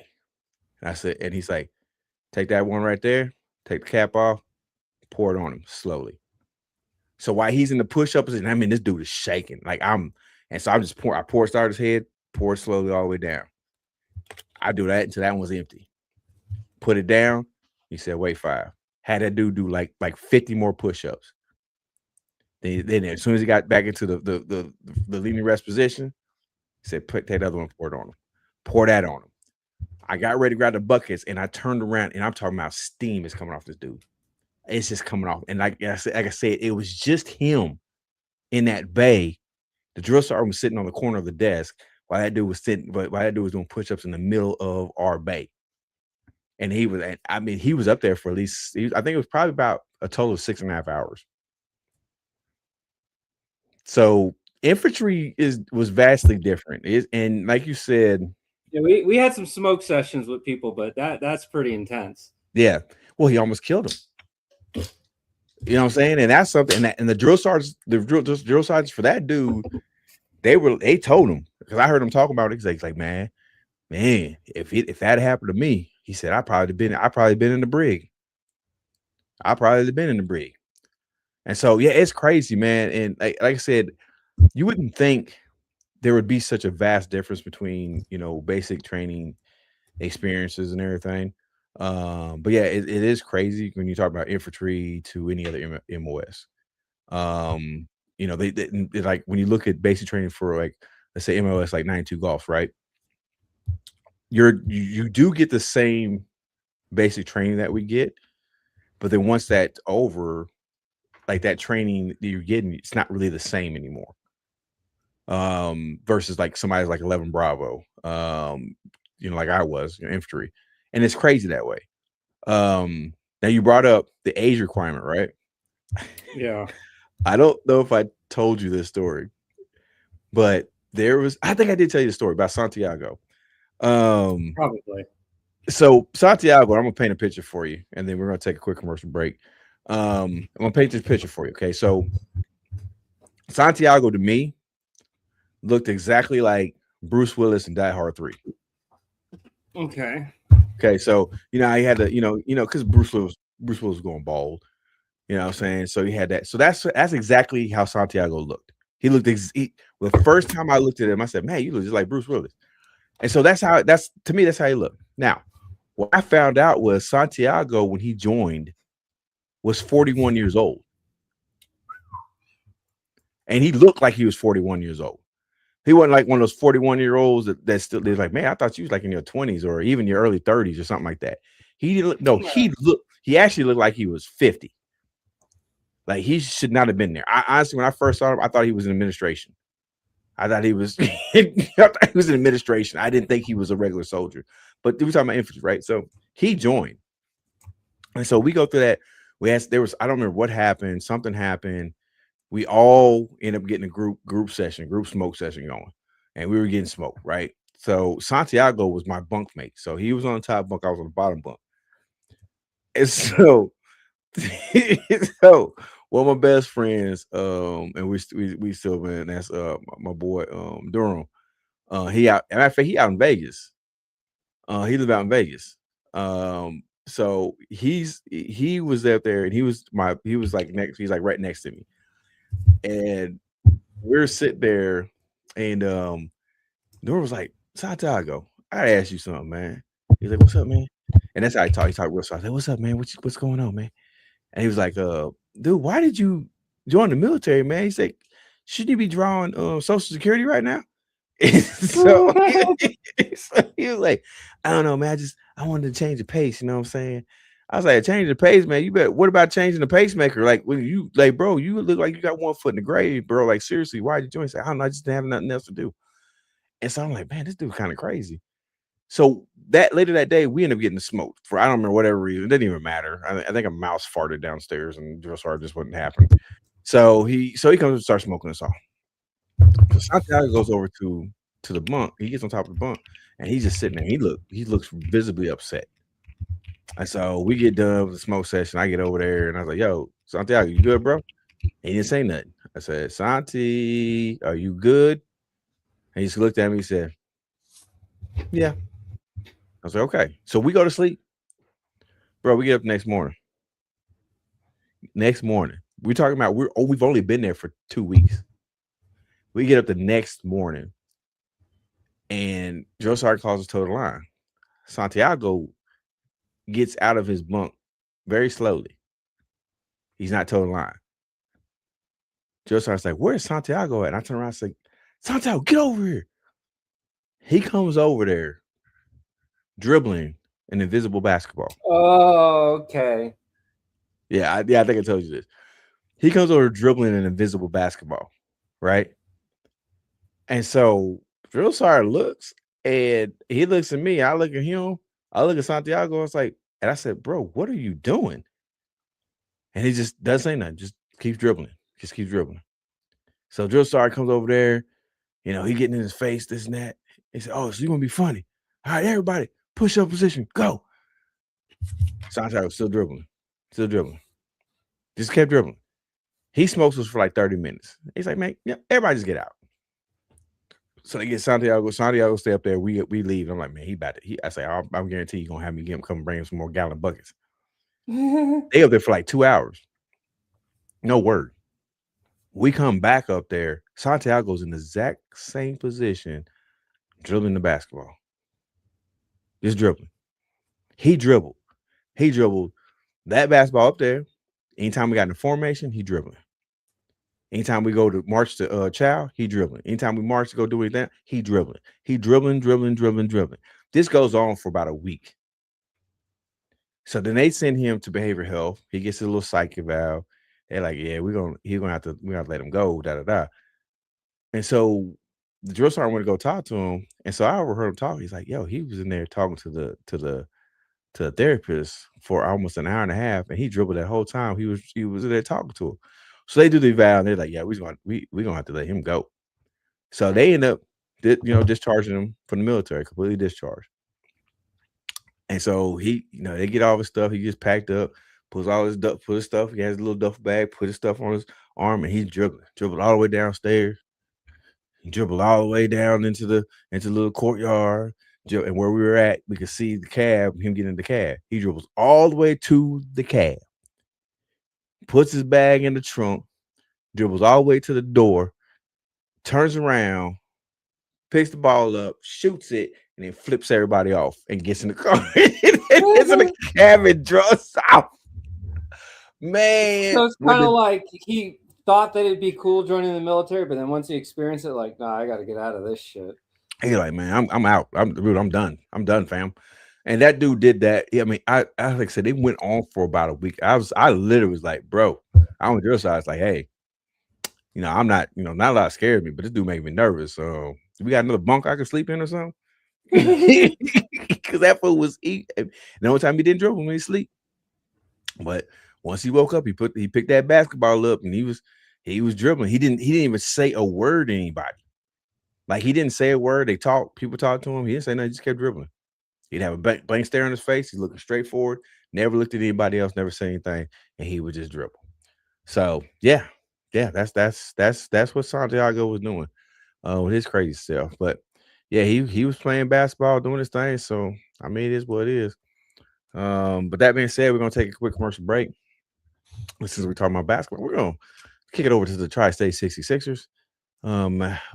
And I said, and he's like, take that one right there, take the cap off, pour it on him slowly. So while he's in the push-up position, I mean, this dude is shaking. And so I just start his head, pour it slowly all the way down. I do that until that one was empty. Put it down. He said, wait 5. Had that dude do like 50 more push-ups. Then as soon as he got back into the leaning rest position, he said, take the other one, pour it on him. Pour that on him. I got ready to grab the buckets, and I turned around, and I'm talking about steam is coming off this dude. It's just coming off. And like I said, it was just him in that bay. The drill sergeant was sitting on the corner of the desk while that dude was doing push-ups in the middle of our bay. And he was up there for at least, I think it was probably about a total of 6.5 hours. So infantry was vastly different. And like you said, yeah, we had some smoke sessions with people, but that's pretty intense. Yeah. Well, he almost killed him. You know what I'm saying? And that's something. And the drill sergeants, drill sergeants for that dude, they told him, because I heard him talking about it. He's like, man, if that happened to me, he said, I probably been in the brig. And so, yeah, it's crazy, man. And like I said, you wouldn't think there would be such a vast difference between, basic training experiences and everything. But yeah, it is crazy when you talk about infantry to any other MOS. They like when you look at basic training for, like, let's say MOS like 92 Golf, right? You do get the same basic training that we get, but then once that's over, like, that training that you're getting, it's not really the same anymore. Versus like somebody's like 11 Bravo, like I was infantry, and it's crazy that way. Now you brought up the age requirement, right? Yeah. I don't know if I told you this story, but I think I did tell you the story about Santiago. Probably. So Santiago, I'm gonna paint a picture for you, and then we're gonna take a quick commercial break. I'm gonna paint this picture for you. Okay, so Santiago to me looked exactly like Bruce Willis in Die Hard 3. Okay, so he had to, because Bruce Willis was going bald. You know what I'm saying? So he had that. So that's exactly how Santiago looked. He looked the first time I looked at him, I said, man, you look just like Bruce Willis. And so that's how he looked. Now, what I found out was Santiago, when he joined, was 41 years old. And he looked like he was 41 years old. He wasn't like one of those 41-year-olds that still, they're like, man, I thought you was like in your 20s or even your early 30s or something like that. He actually looked like he was 50. Like, he should not have been there. Honestly, when I first saw him, I thought he was in administration. I thought he was in administration. I didn't think he was a regular soldier. But we were talking about infantry, right? So he joined. And so we go through that. I don't remember what happened. Something happened. We all end up getting a group smoke session going. And we were getting smoked, right? So Santiago was my bunk mate. So he was on the top bunk. I was on the bottom bunk. And so one of my best friends, and we still, man, that's my boy Durham. He out in Vegas. He lives out in Vegas. So he was out there, and he's like right next to me. And we're sitting there, and Durham was like, Santiago, I gotta ask you something, man. He's like, what's up, man? And that's how he talked real soft. I was like, what's up, man? What's going on, man? And he was like, dude, why did you join the military, man? He's like, shouldn't you be drawing Social Security right now? So he was like, I don't know, man. I wanted to change the pace, you know what I'm saying? I was like, change the pace, man. You bet. What about changing the pacemaker? Like, when you like, bro, you look like you got one foot in the grave, bro. Like, seriously, why did you join? He's like, I don't know, I just didn't have nothing else to do. And so I'm like, man, this dude kind of crazy. So that later that day, we ended up getting smoked for, I don't remember, whatever reason. It didn't even matter. I think a mouse farted downstairs and drill sergeant just wouldn't happen. So he comes and starts smoking us all. So Santiago goes over to the bunk. He gets on top of the bunk, and he's just sitting there. He looks visibly upset. And so we get done with the smoke session. I get over there, and I was like, yo, Santiago, you good, bro? He didn't say nothing. I said, Santi, are you good? And he just looked at me and said, yeah. I was like, okay. So we go to sleep. Bro, we get up next morning. We're talking about we've only been there for 2 weeks. We get up the next morning, and Joe Sark calls us to the line. Santiago gets out of his bunk very slowly. He's not toed the line. Joe Sark's like, where's Santiago at? And I turn around and say, Santiago, get over here. He comes over there dribbling an invisible basketball. Oh, okay. Yeah, I think I told you this. He comes over dribbling an invisible basketball, right? And so Drill Sergeant looks, and he looks at me. I look at him. I look at Santiago. It's like, and I said, "Bro, what are you doing?" And he just doesn't say nothing. Just keeps dribbling. Just keeps dribbling. So Drill Sergeant comes over there. You know, he getting in his face, this and that. He said, "Oh, so you're gonna be funny. All right, everybody, push up position, go." Santiago still dribbling. Just kept dribbling. He smokes us for like 30 minutes. He's like, "Man, yeah, everybody just get out." So they get Santiago. Santiago stay up there. We leave. I'm like, "Man, he about to." I say, "I'm guarantee you gonna have me get him come bring him some more gallon buckets." They up there for like 2 hours. No word. We come back up there. Santiago's in the exact same position, dribbling the basketball. Just dribbling. He dribbled that basketball up there. Anytime we got in the formation, he dribbling. Anytime we go to march to chow, he dribbling. Anytime we march to go do anything, he dribbling. He dribbling. This goes on for about a week. So then they send him to behavioral health. He gets a little psych eval. They're like, "Yeah, we're gonna have to let him go." And so the drill sergeant went to go talk to him. And so I overheard him talk. He's like, "Yo, he was in there talking to the therapist for almost an hour and a half, and he dribbled that whole time. He was there talking to him." So they do the eval, and they're like, "Yeah, we're gonna have to let him go." So they end up, discharging him from the military, completely discharged. And so he, they get all his stuff. He gets packed up, put his stuff. He has a little duffel bag, put his stuff on his arm, and he's dribbled all the way downstairs. He dribbled all the way down into the little courtyard. And where we were at, we could see the cab, him getting in the cab. He dribbles all the way to the cab, puts his bag in the trunk, dribbles all the way to the door, turns around, picks the ball up, shoots it, and then flips everybody off and gets in the car. Gets in the cab and draws off. Man. So it's kind of like he thought that it'd be cool joining the military, but then once he experienced it, like, nah, I got to get out of this shit. He's like, "Man, I'm out. I'm done. I'm done, fam." And that dude did that. I mean, I like I said, they went on for about a week. I literally was like, "Bro," I on your side. It's like, "Hey, I'm not, not a lot scares me, but this dude made me nervous. So we got another bunk I could sleep in or something." Because that fool was eating. The only time he didn't dribble when he sleep. But once he woke up, he picked that basketball up and he was dribbling. He didn't even say a word to anybody. Like, he didn't say a word. People talked to him. He didn't say nothing, he just kept dribbling. He'd have a blank stare on his face. He's looking straight forward, never looked at anybody else, never said anything, and he would just dribble. So yeah, that's what Santiago was doing with his crazy self. But yeah, he was playing basketball, doing his thing. So I mean, it is what it is. But that being said, we're gonna take a quick commercial break. Since we're talking about basketball, we're gonna kick it over to the Tri-State 66ers.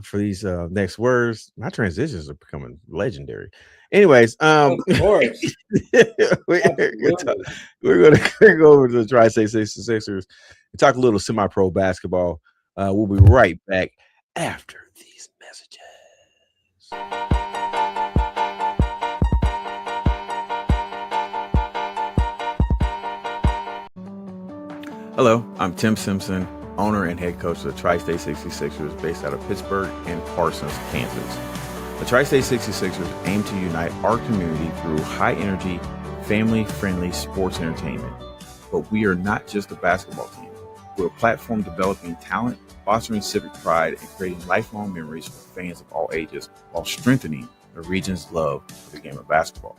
For these next words. My transitions are becoming legendary. Anyways, Of course. we're going to go over to the Tri-State 66ers and talk a little semi-pro basketball. We'll be right back after these messages. Hello, I'm Tim Simpson, owner and head coach of the Tri-State 66ers based out of Pittsburgh and Parsons, Kansas. The Tri-State 66ers aim to unite our community through high-energy, family-friendly sports entertainment. But we are not just a basketball team. We're a platform developing talent, fostering civic pride, and creating lifelong memories for fans of all ages while strengthening the region's love for the game of basketball.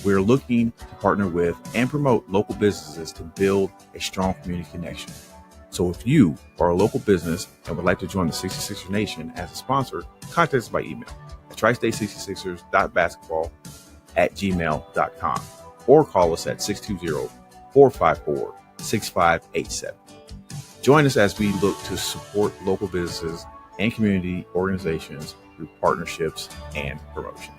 We're looking to partner with and promote local businesses to build a strong community connection. So if you are a local business and would like to join the 66er Nation as a sponsor, contact us by email at tristate66ers.basketball@gmail.com or call us at 620-454-6587. Join us as we look to support local businesses and community organizations through partnerships and promotion.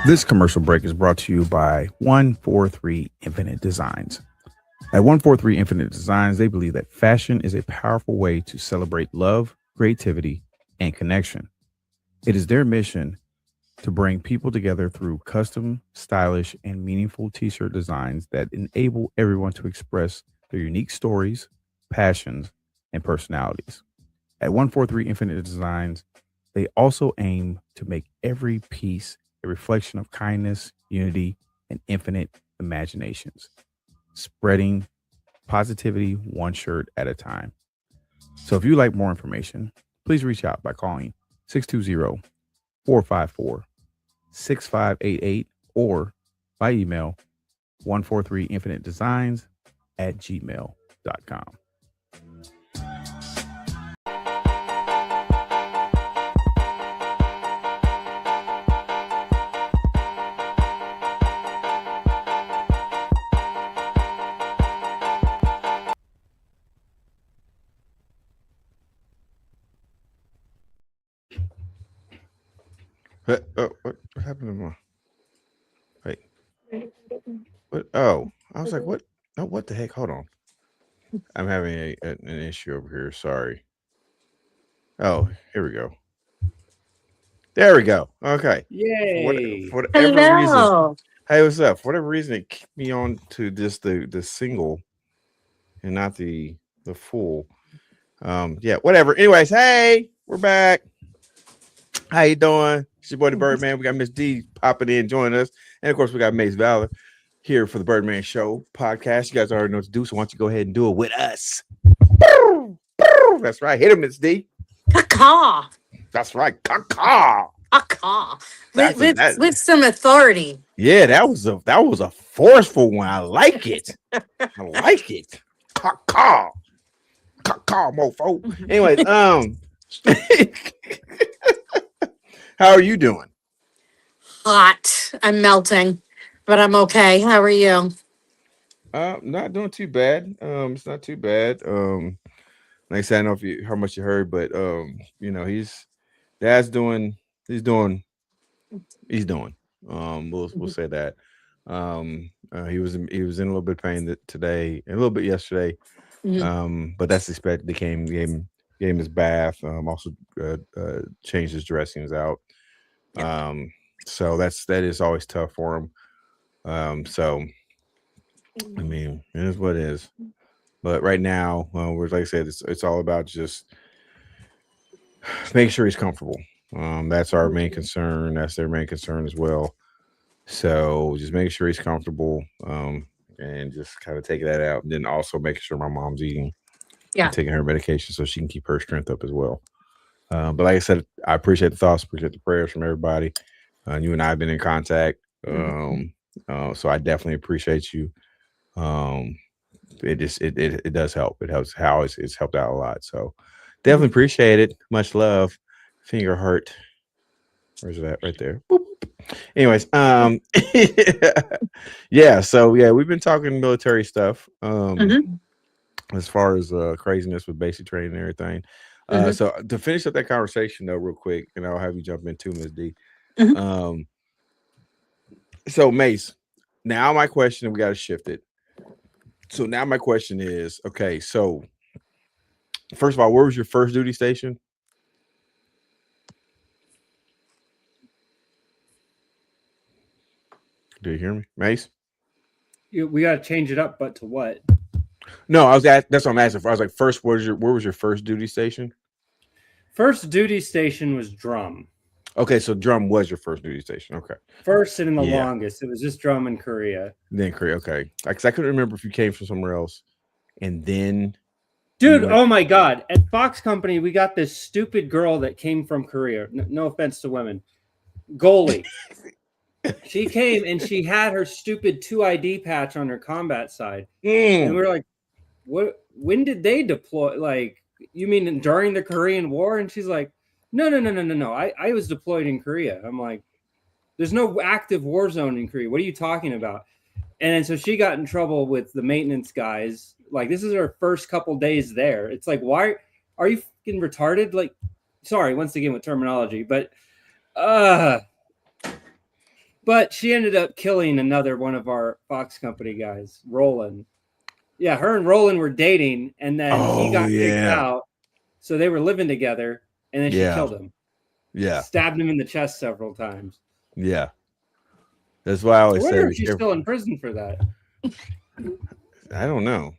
This commercial break is brought to you by 143 Infinite Designs. At 143 Infinite Designs, they believe that fashion is a powerful way to celebrate love, creativity, and connection. It is their mission to bring people together through custom, stylish, and meaningful t-shirt designs that enable everyone to express their unique stories, passions, and personalities. At 143 Infinite Designs, they also aim to make every piece a reflection of kindness, unity, and infinite imaginations, spreading positivity one shirt at a time. So if you'd like more information, please reach out by calling 620-454-6588 or by email 143infinitedesigns@gmail.com. What happened to my? Wait. What? Oh, I was like, what? No, what the heck? Hold on. I'm having an issue over here. Sorry. Oh, here we go. There we go. Okay. Yay. For whatever reason. Hello. Hey, what's up? For whatever reason, it kicked me on to just the single and not the full. Yeah, whatever. Anyways, hey, we're back. How you doing? It's your boy the Birdman. We got Miss D popping in, joining us, and of course we got Mace Valor here for the Birdman Show Podcast. You guys already know what to do, so why don't you go ahead and do it with us? That's right. Hit him, Miss D. Caw. That's right. Caw. Caw. With some authority. Yeah, that was a forceful one. I like it. I like it. Caw, mofo. Anyways, how are you doing? Hot. I'm melting, but I'm okay. How are you? Not doing too bad. It's not too bad. Like I said, I don't know how much you heard, but Dad's doing. He's doing. We'll say that. He was in a little bit of pain today, and a little bit yesterday. Mhm. But that's expected. He gave him his bath. Also changed his dressings out. So that is always tough for him. So I mean, it is what it is. But right now, we're like I said, it's all about just making sure he's comfortable. That's our main concern. That's their main concern as well. So just making sure he's comfortable, and just kind of taking that out, and then also making sure my mom's eating, and taking her medication so she can keep her strength up as well. But like I said, I appreciate the thoughts, appreciate the prayers from everybody. You and I have been in contact, so I definitely appreciate you. It does help. It helps. How it's helped out a lot. So definitely appreciate it. Much love. Finger heart. Where's that? Right there. Boop. Anyways, yeah. So yeah, we've been talking military stuff. As far as craziness with basic training and everything. So to finish up that conversation though, real quick, and I'll have you jump in too, Ms. D. So Mace, now my question, we got to shift it. So now my question is, okay, so first of all, where was your first duty station? Do you hear me, Mace? We got to change it up, but to what? No, that's what I'm asking for. I was like, first, where was your first duty station? First duty station was drum. Okay, so drum was your first duty station. Okay. First and the longest. It was just drum in Korea. Then Korea, okay. Because I couldn't remember if you came from somewhere else. And then... Dude, oh my God. At Fox Company, we got this stupid girl that came from Korea. No offense to women. Goalie. She came and she had her stupid 2ID patch on her combat side. And we were like, "What? When did they deploy? Like, you mean during the Korean War?" And she's like, No. I was deployed in Korea. I'm like, there's no active war zone in Korea. What are you talking about? And then so she got in trouble with the maintenance guys. Like, this is her first couple days there. It's like, why are you fucking retarded? Like, sorry, once again with terminology, but she ended up killing another one of our Fox Company guys, Roland. Yeah, her and Roland were dating, and then he got kicked out. So they were living together, and then she Yeah. killed him. Yeah. Stabbed him in the chest several times. Yeah. That's why I I always say, wonder be if she's careful. still in prison for that. I don't know.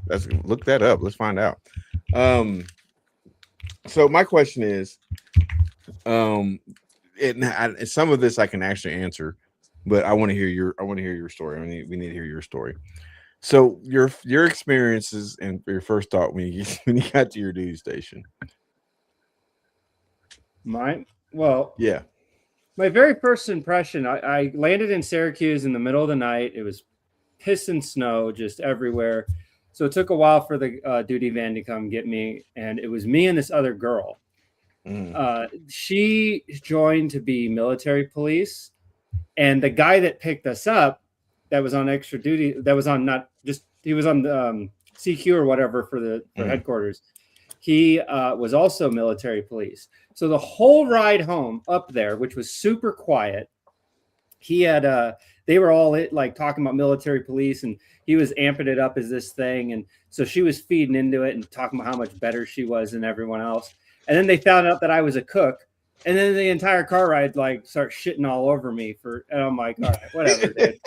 Let's look that up. Let's find out. So my question is, and some of this I can actually answer, but I want to hear your story. We need to hear your story. So your experiences and your first thought when you got to your duty station. Mine? Well, Yeah. my very first impression, I landed in Syracuse in the middle of the night. It was pissing snow just everywhere. So it took a while for the duty van to come get me. And it was me and this other girl. She joined to be military police. And the guy that picked us up, that was on extra duty, that was on he was on the CQ or whatever for headquarters. He was also military police. So the whole ride home up there, which was super quiet, he had they were all like talking about military police, and he was amping it up as this thing. And so she was feeding into it and talking about how much better she was than everyone else. And then they found out that I was a cook. And then the entire car ride like starts shitting all over me and I'm like, all right, whatever, dude.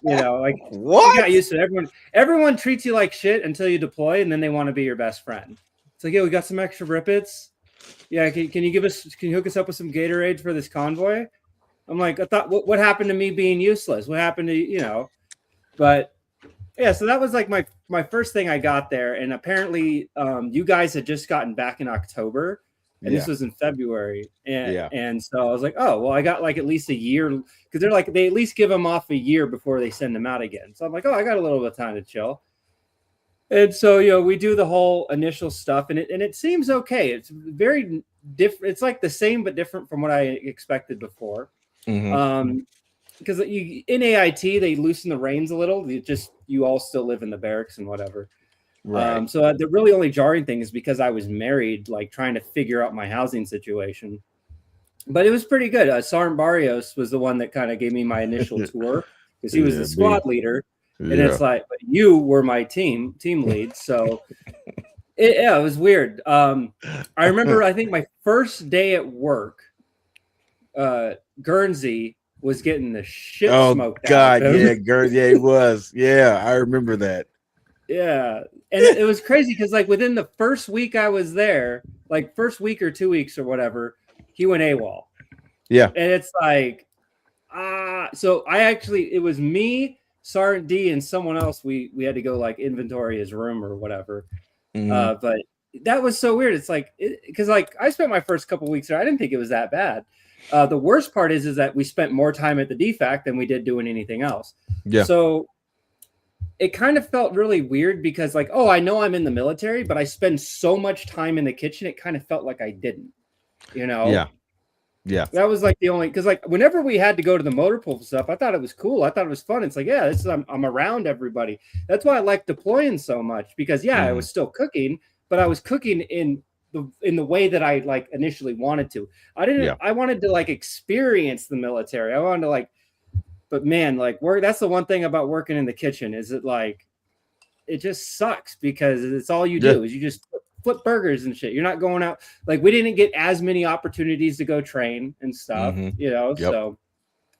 You know, like What? You got used to it. Everyone treats you like shit until you deploy, and then they want to be your best friend. It's like, yeah, we got some extra Rippets. Yeah, can you hook us up with some Gatorade for this convoy? I'm like, I thought, what happened to me being useless? What happened to, but yeah, so that was like my first thing I got there. And apparently you guys had just gotten back in October, and this was in February. And so I was like, oh, well, I got like at least a year, because they're like, they at least give them off a year before they send them out again. So I'm like, oh, I got a little bit of time to chill. And so, we do the whole initial stuff, and it seems okay. It's very different. It's like the same, but different from what I expected before. Because in AIT, they loosen the reins a little. You all still live in the barracks and whatever. Right. So the really only jarring thing is because I was married, like trying to figure out my housing situation. But it was pretty good. Sergeant Barrios was the one that kind of gave me my initial tour, because he was the squad leader. And it's like, but you were my team lead. So it was weird. I remember, I think my first day at work, Guernsey was getting the shit smoked out of him. Yeah, Guernsey, he was. Yeah, I remember that. Yeah. And it was crazy because like within the first week I was there, like first week or 2 weeks or whatever, he went AWOL. Yeah. And it's like, so it was me, Sergeant D, and someone else. We had to go like inventory his room or whatever. But that was so weird. It's like, because like I spent my first couple weeks there. I didn't think it was that bad. The worst part is that we spent more time at the DFAC than we did doing anything else. Yeah. So it kind of felt really weird because like, oh, I know I'm in the military, but I spend so much time in the kitchen. It kind of felt like I didn't, Yeah. Yeah. That was like the only, because like whenever we had to go to the motor pool stuff, I thought it was cool. I thought it was fun. It's like, yeah, I'm around everybody. That's why I like deploying so much, because I was still cooking, but I was cooking in the way that I like initially wanted to. I wanted to like experience the military. I wanted to like, but man, like work. That's the one thing about working in the kitchen is it like, it just sucks because it's all you do is you just flip burgers and shit. You're not going out. Like we didn't get as many opportunities to go train and stuff, So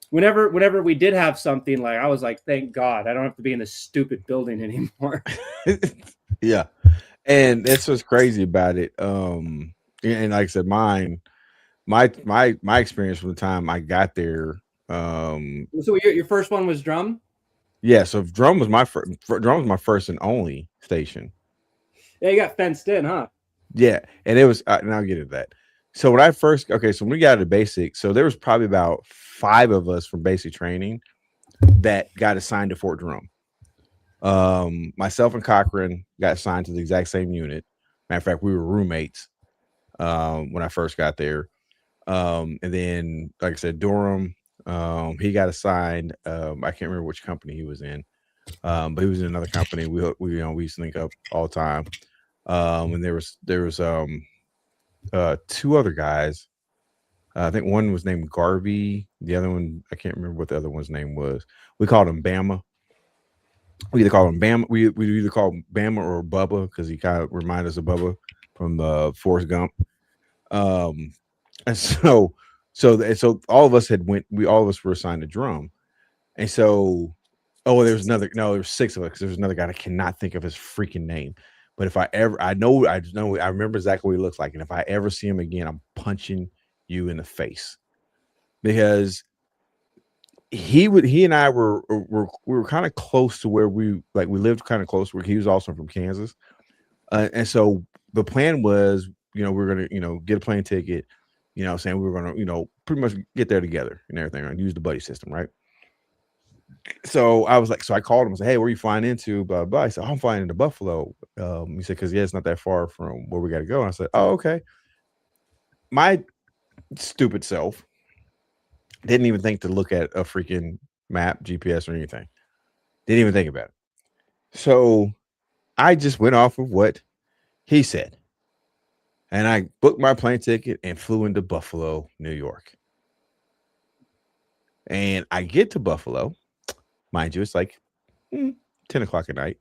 whenever we did have something, like I was like, thank God I don't have to be in this stupid building anymore. Yeah. And that's what's crazy about it. And like I said, my experience from the time I got there. So your first one was drum? Yeah, so drum was my first and only station. Yeah, you got fenced in, huh? Yeah, and it was and I'll get into that. So when we got to basic, so there was probably about 5 of us from basic training that got assigned to Fort Drum. Myself and Cochran got assigned to the exact same unit. Matter of fact, we were roommates when I first got there. And then, like I said, Durham, he got assigned. I can't remember which company he was in, but he was in another company. We used to link up all the time. And there was 2 other guys. I think one was named Garvey. The other one, I can't remember what the other one's name was. We called him Bama. We either call him Bama. We either call him Bama or Bubba because he kind of reminded us of Bubba Forrest Gump. And so all of us all of us were assigned a drum. And so, there was there was 6 of us. There was another guy. I cannot think of his freaking name. But if I remember exactly what he looks like. And if I ever see him again, I'm punching you in the face, because he and I were kind of close to where we lived kind of close where he was also from Kansas. And so the plan was, we were going to, get a plane ticket, saying we were going to, pretty much get there together and everything, right? Use the buddy system, right? So I was like, I called him and said, hey, where are you flying into? Blah, blah. He said, I'm flying into Buffalo. He said, because it's not that far from where we got to go. And I said, oh, okay. My stupid self didn't even think to look at a freaking map, GPS, or anything. Didn't even think about it. So I just went off of what he said. And I booked my plane ticket and flew into Buffalo, New York. And I get to Buffalo. Mind you, it's like 10 o'clock at night.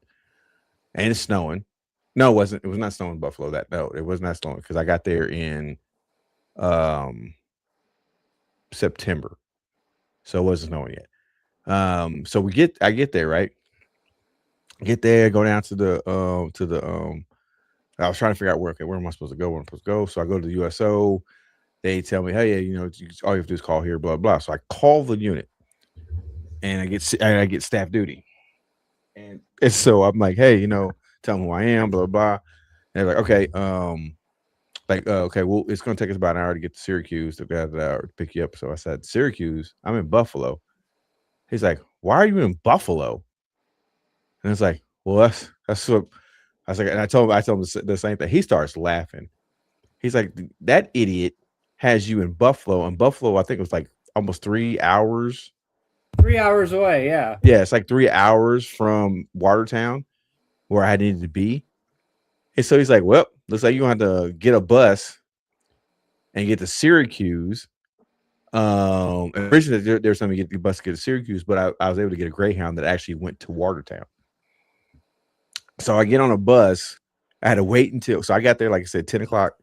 And it's snowing. No, it wasn't. It was not snowing in Buffalo. It was not snowing because I got there in September. So it wasn't snowing yet. So I get there, right? Get there, go down to the I was trying to figure out where am I supposed to go? Where I'm supposed to go. So I go to the USO. They tell me, hey, all you have to do is call here, blah, blah. So I call the unit and I get staff duty. And so I'm like, hey, tell them who I am, blah, blah. And they're like, okay, okay, well, it's going to take us about an hour to get to Syracuse to pick you up. So I said, Syracuse? I'm in Buffalo. He's like, why are you in Buffalo? And it's like, well, that's what I was like. And I told him the same thing. He starts laughing. He's like, that idiot has you in Buffalo. And Buffalo, I think it was like almost 3 hours. 3 hours away, yeah. Yeah, it's like 3 hours from Watertown, where I needed to be. And so he's like, well, looks like you're going to have to get a bus and get to Syracuse. Originally, there was something to get the bus to get to Syracuse, but I was able to get a Greyhound that actually went to Watertown. So I get on a bus. I had to wait so I got there, like I said, 10 o'clock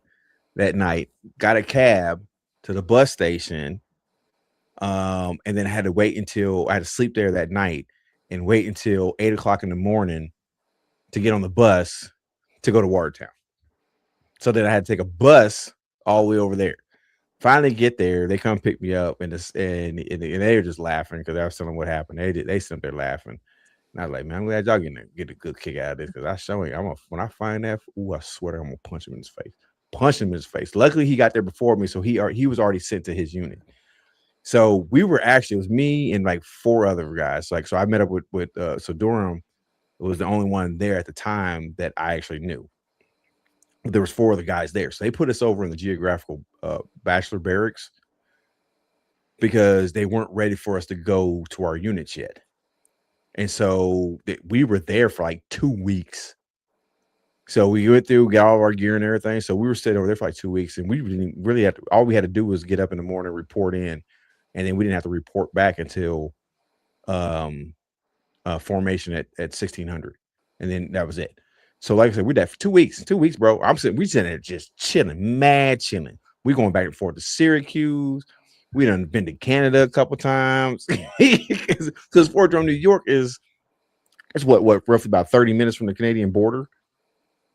that night, got a cab to the bus station. And then I had to sleep there that night and wait until 8 o'clock in the morning to get on the bus to go to Watertown. So then I had to take a bus all the way over there. Finally get there, they come pick me up, and they were just laughing because I was telling them what happened. They stood there laughing. And I was like, man, I'm glad y'all get a good kick out of this, because I show you, when I find that, I swear I'm gonna punch him in his face. Punch him in his face. Luckily, he got there before me, so he was already sent to his unit. So it was me and like 4 other guys. So I met up with so Durham was the only one there at the time that I actually knew. There was 4 other guys there. So they put us over in the geographical bachelor barracks because they weren't ready for us to go to our units yet. And so we were there for like 2 weeks. So we went through, got all of our gear and everything. So we were sitting over there for like 2 weeks, and we didn't really have to, all we had to do was get up in the morning, report in, and then we didn't have to report back until formation at 1600. And then that was it. So like I said, we're there for 2 weeks. 2 weeks, bro. We sitting there just chilling, mad chilling. We going back and forth to Syracuse. We done been to Canada a couple times because Fort Drum, New York it's what roughly about 30 minutes from the Canadian border.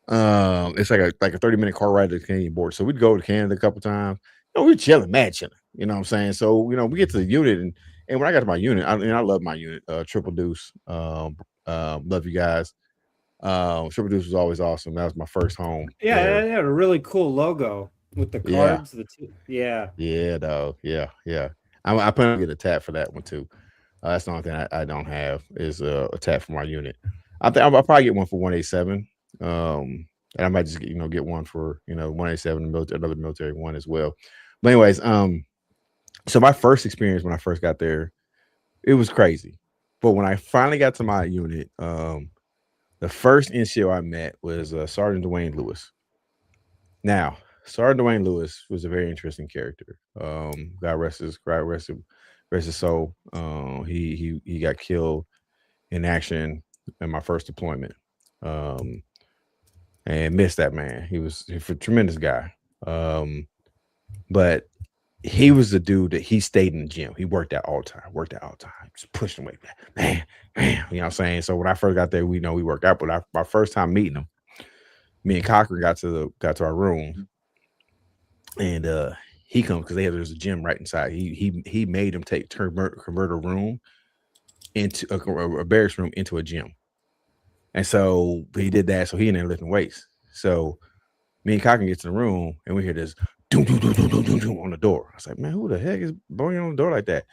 It's like a 30-minute car ride to the Canadian border. So we'd go to Canada a couple times. We're chilling, mad chilling. You know what I'm saying? So we get to the unit, and when I got to my unit, I love my unit. Triple Deuce, love you guys. Triple Deuce was always awesome. That was my first home. Yeah, it had a really cool logo with the cards. Yeah. Yeah, though. Yeah. I plan on getting a tat for that one too. That's the only thing I don't have is a tat for my unit. I think I'll probably get one for 187. And I might just get one for 187, another military one as well. But anyways, so my first experience when I first got there, it was crazy. But when I finally got to my unit, the first NCO I met was Sergeant Dwayne Lewis. Now, Sergeant Dwayne Lewis was a very interesting character. God rest his soul. He got killed in action in my first deployment. and miss that man. He's a tremendous guy. But he was the dude that he stayed in the gym. He worked out all the time. Just pushing weight, man. You know what I'm saying? So when I first got there, we worked out. But my first time meeting him, me and Cochran got to our room, and he comes because there's a gym right inside. He made him convert a room into a barracks room into a gym, and so he did that. So he in there lifting weights. So me and Cochran get to the room, and we hear this doom, doom, doom, doom, doom, doom, doom on the door. I was like, man, who the heck is blowing on the door like that?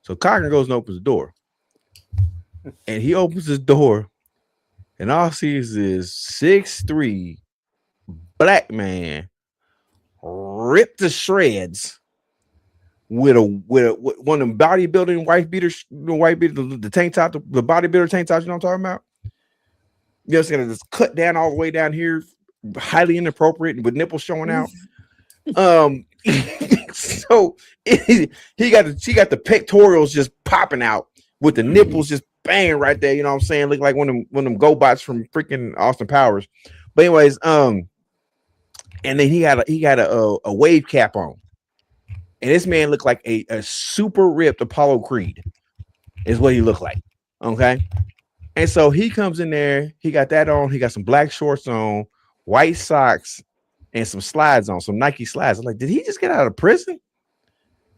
So Cochran goes and opens the door, and he opens his door, and all he sees is 6'3" black man ripped to shreds with one of them bodybuilding white beater, the tank top, the bodybuilder tank top. You know what I'm talking about? You know, it's gonna just cut down all the way down here, highly inappropriate with nipples showing out. So she got the pectorals just popping out with the nipples just banging right there. You know what I'm saying? Look like one of them GoBots from freaking Austin Powers. But anyways, and then he got a wave cap on, and this man looked like a super ripped Apollo Creed, is what he looked like. Okay, and so he comes in there. He got that on. He got some black shorts on, white socks, and some slides on, some Nike slides. I'm like, did he just get out of prison?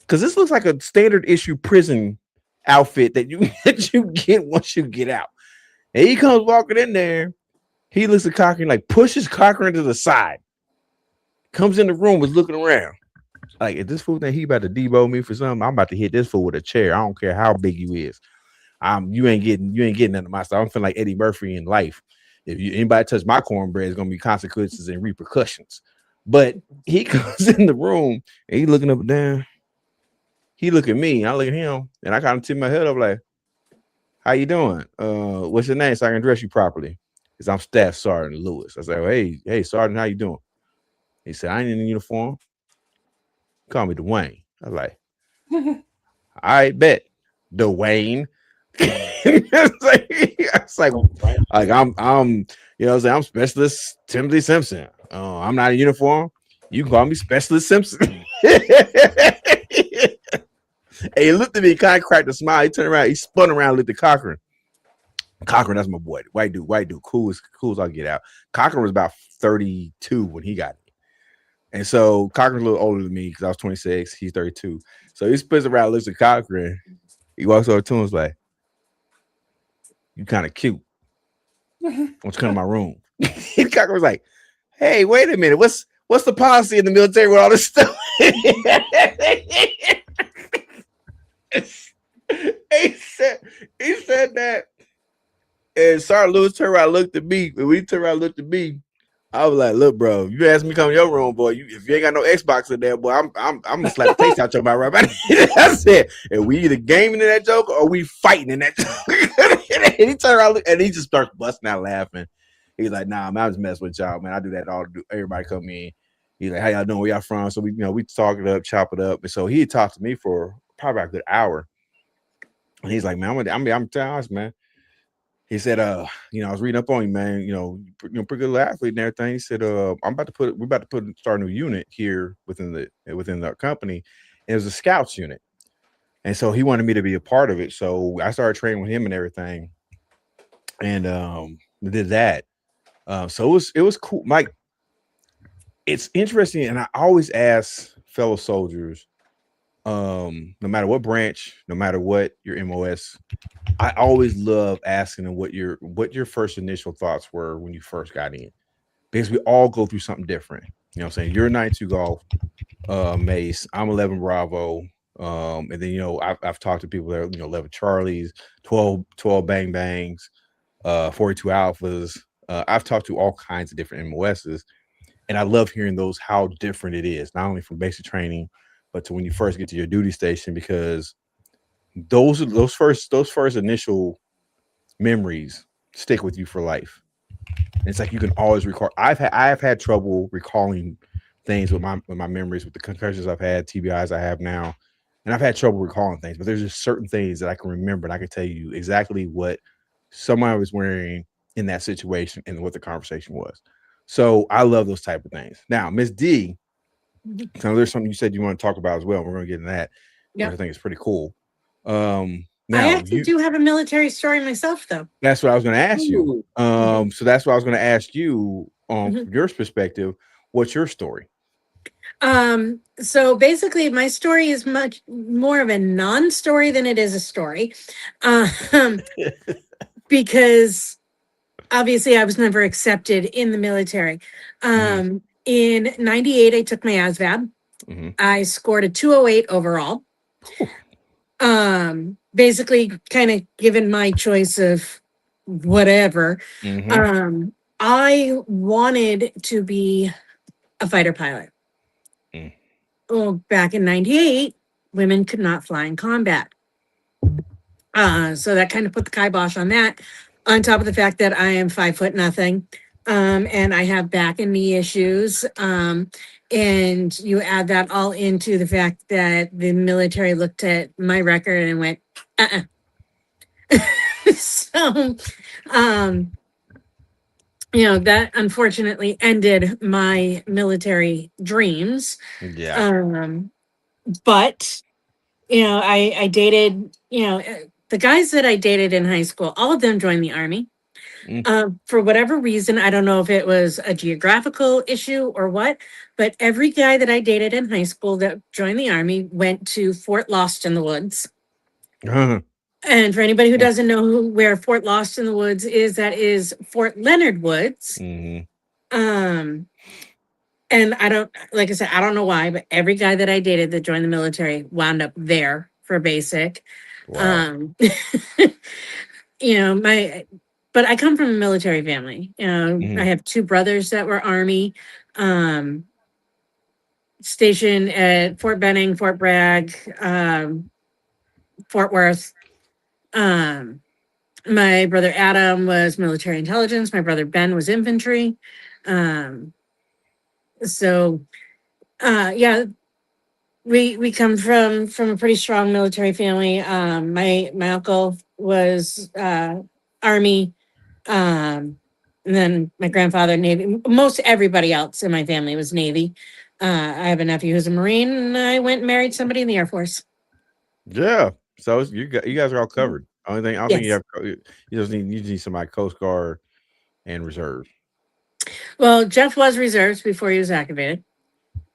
Because this looks like a standard issue prison outfit that you get once you get out. And he comes walking in there. He looks at Cochran, like pushes Cochran to the side. Comes in the room, was looking around. Like, if this fool think he about to debo me for something, I'm about to hit this fool with a chair. I don't care how big you is. You ain't getting none of my stuff. I'm feeling like Eddie Murphy in life. If anybody touch my cornbread, it's gonna be consequences and repercussions. But he comes in the room and he looking up and down. He look at me, I look at him, and I kind of tip my head up like, "How you doing? What's your name so I can address you properly?" Because I'm Staff Sergeant Lewis. I said, well, "Hey, Sergeant, how you doing?" He said, "I ain't in a uniform. Call me Dwayne." I was like, "I bet, Dwayne." It's like I'm you know what I'm saying, I'm Specialist Timothy Simpson. I'm not in uniform. You can call me Specialist Simpson. And he looked at me, kind of cracked a smile. He turned around, he spun around, looked at Cochran. Cochran, that's my boy. White dude, cool as I'll get out. Cochran was about 32 when he got me. And so Cochran's a little older than me because I was 26. He's 32. So he spins around, looks at Cochran. He walks over to him and is like, "You kind of cute. Why don't you come to my room?" Cochran was like, "Hey, wait a minute. What's the policy in the military with all this stuff?" He said that. And Sergeant Lewis turned around, looked at me. When he turned around, looked at me, I was like, "Look, bro, you asked me to come to your room, boy. If you ain't got no Xbox in there, boy, I'm gonna slap the taste out your mouth right back." I said, "And we either gaming in that joke or we fighting in that joke." And he turned around and he just starts busting out laughing. He's like, "Nah, man, I just mess with y'all, man. I do that all. Everybody come in." He's like, "How y'all doing? Where y'all from?" So we talk it up, chop it up. And so he talked to me for probably about a good hour. And he's like, "Man, I'm telling us, man." He said, I was reading up on you, man. Pretty good athlete and everything." He said, we're about to start a new unit here within the company. And it was a scouts unit. And so he wanted me to be a part of it. So I started training with him and everything. And we did that. So it was cool. Like, it's interesting. And I always ask fellow soldiers, no matter what branch, no matter what your MOS, I always love asking them what your first initial thoughts were when you first got in, because we all go through something different. You know what I'm saying? You're 92 Golf, Mace. I'm 11 Bravo. And then, I've talked to people that are, 11 Charlies, 12 Bang Bangs, 42 Alphas. I've talked to all kinds of different MOSs, and I love hearing how different it is, not only from basic training, but to when you first get to your duty station, because those first initial memories stick with you for life. And it's like you can always recall. I've had trouble recalling things with my memories, with the concussions I've had, TBIs I have now, and I've had trouble recalling things. But there's just certain things that I can remember, and I can tell you exactly what someone was wearing in that situation and what the conversation was. So I love those type of things. Now, Miss D, so there's something you said you want to talk about as well. We're going to get into that, which I think is pretty cool. I Now actually do have a military story myself, though. that's what I was going to ask you. So that's what I was going to ask you from your perspective. What's your story? So basically my story is much more of a non-story than it is a story. Because obviously I was never accepted in the military. In 98, I took my ASVAB. I scored a 208 overall. Basically kind of given my choice of whatever. I wanted to be a fighter pilot. Well, back in 98, women could not fly in combat. So that kind of put the kibosh on that, on top of the fact that I am 5 foot nothing. And I have back and knee issues. And you add that all into the fact that the military looked at my record and went, So, that unfortunately ended my military dreams. But, I dated, the guys that I dated in high school, all of them joined the Army. For whatever reason, I don't know if it was a geographical issue or what, but every guy that I dated in high school that joined the Army went to Fort Lost in the Woods. And for anybody who doesn't know where Fort Lost in the Woods is, that is Fort Leonard Woods. And I don't, like I said, I don't know why, but every guy that I dated that joined the military wound up there for basic. Wow. But I come from a military family. I have 2 brothers that were Army, stationed at Fort Benning, Fort Bragg, Fort Worth. My brother Adam was military intelligence. My brother Ben was infantry. We come from a pretty strong military family. My uncle was Army, and then my grandfather Navy. Most everybody else in my family was Navy. I have a nephew who's a Marine, and I went and married somebody in the Air Force. Yeah, so you guys are all covered. Only thing I don't think you just need somebody Coast Guard and reserve. Well, Jeff was reserves before he was activated.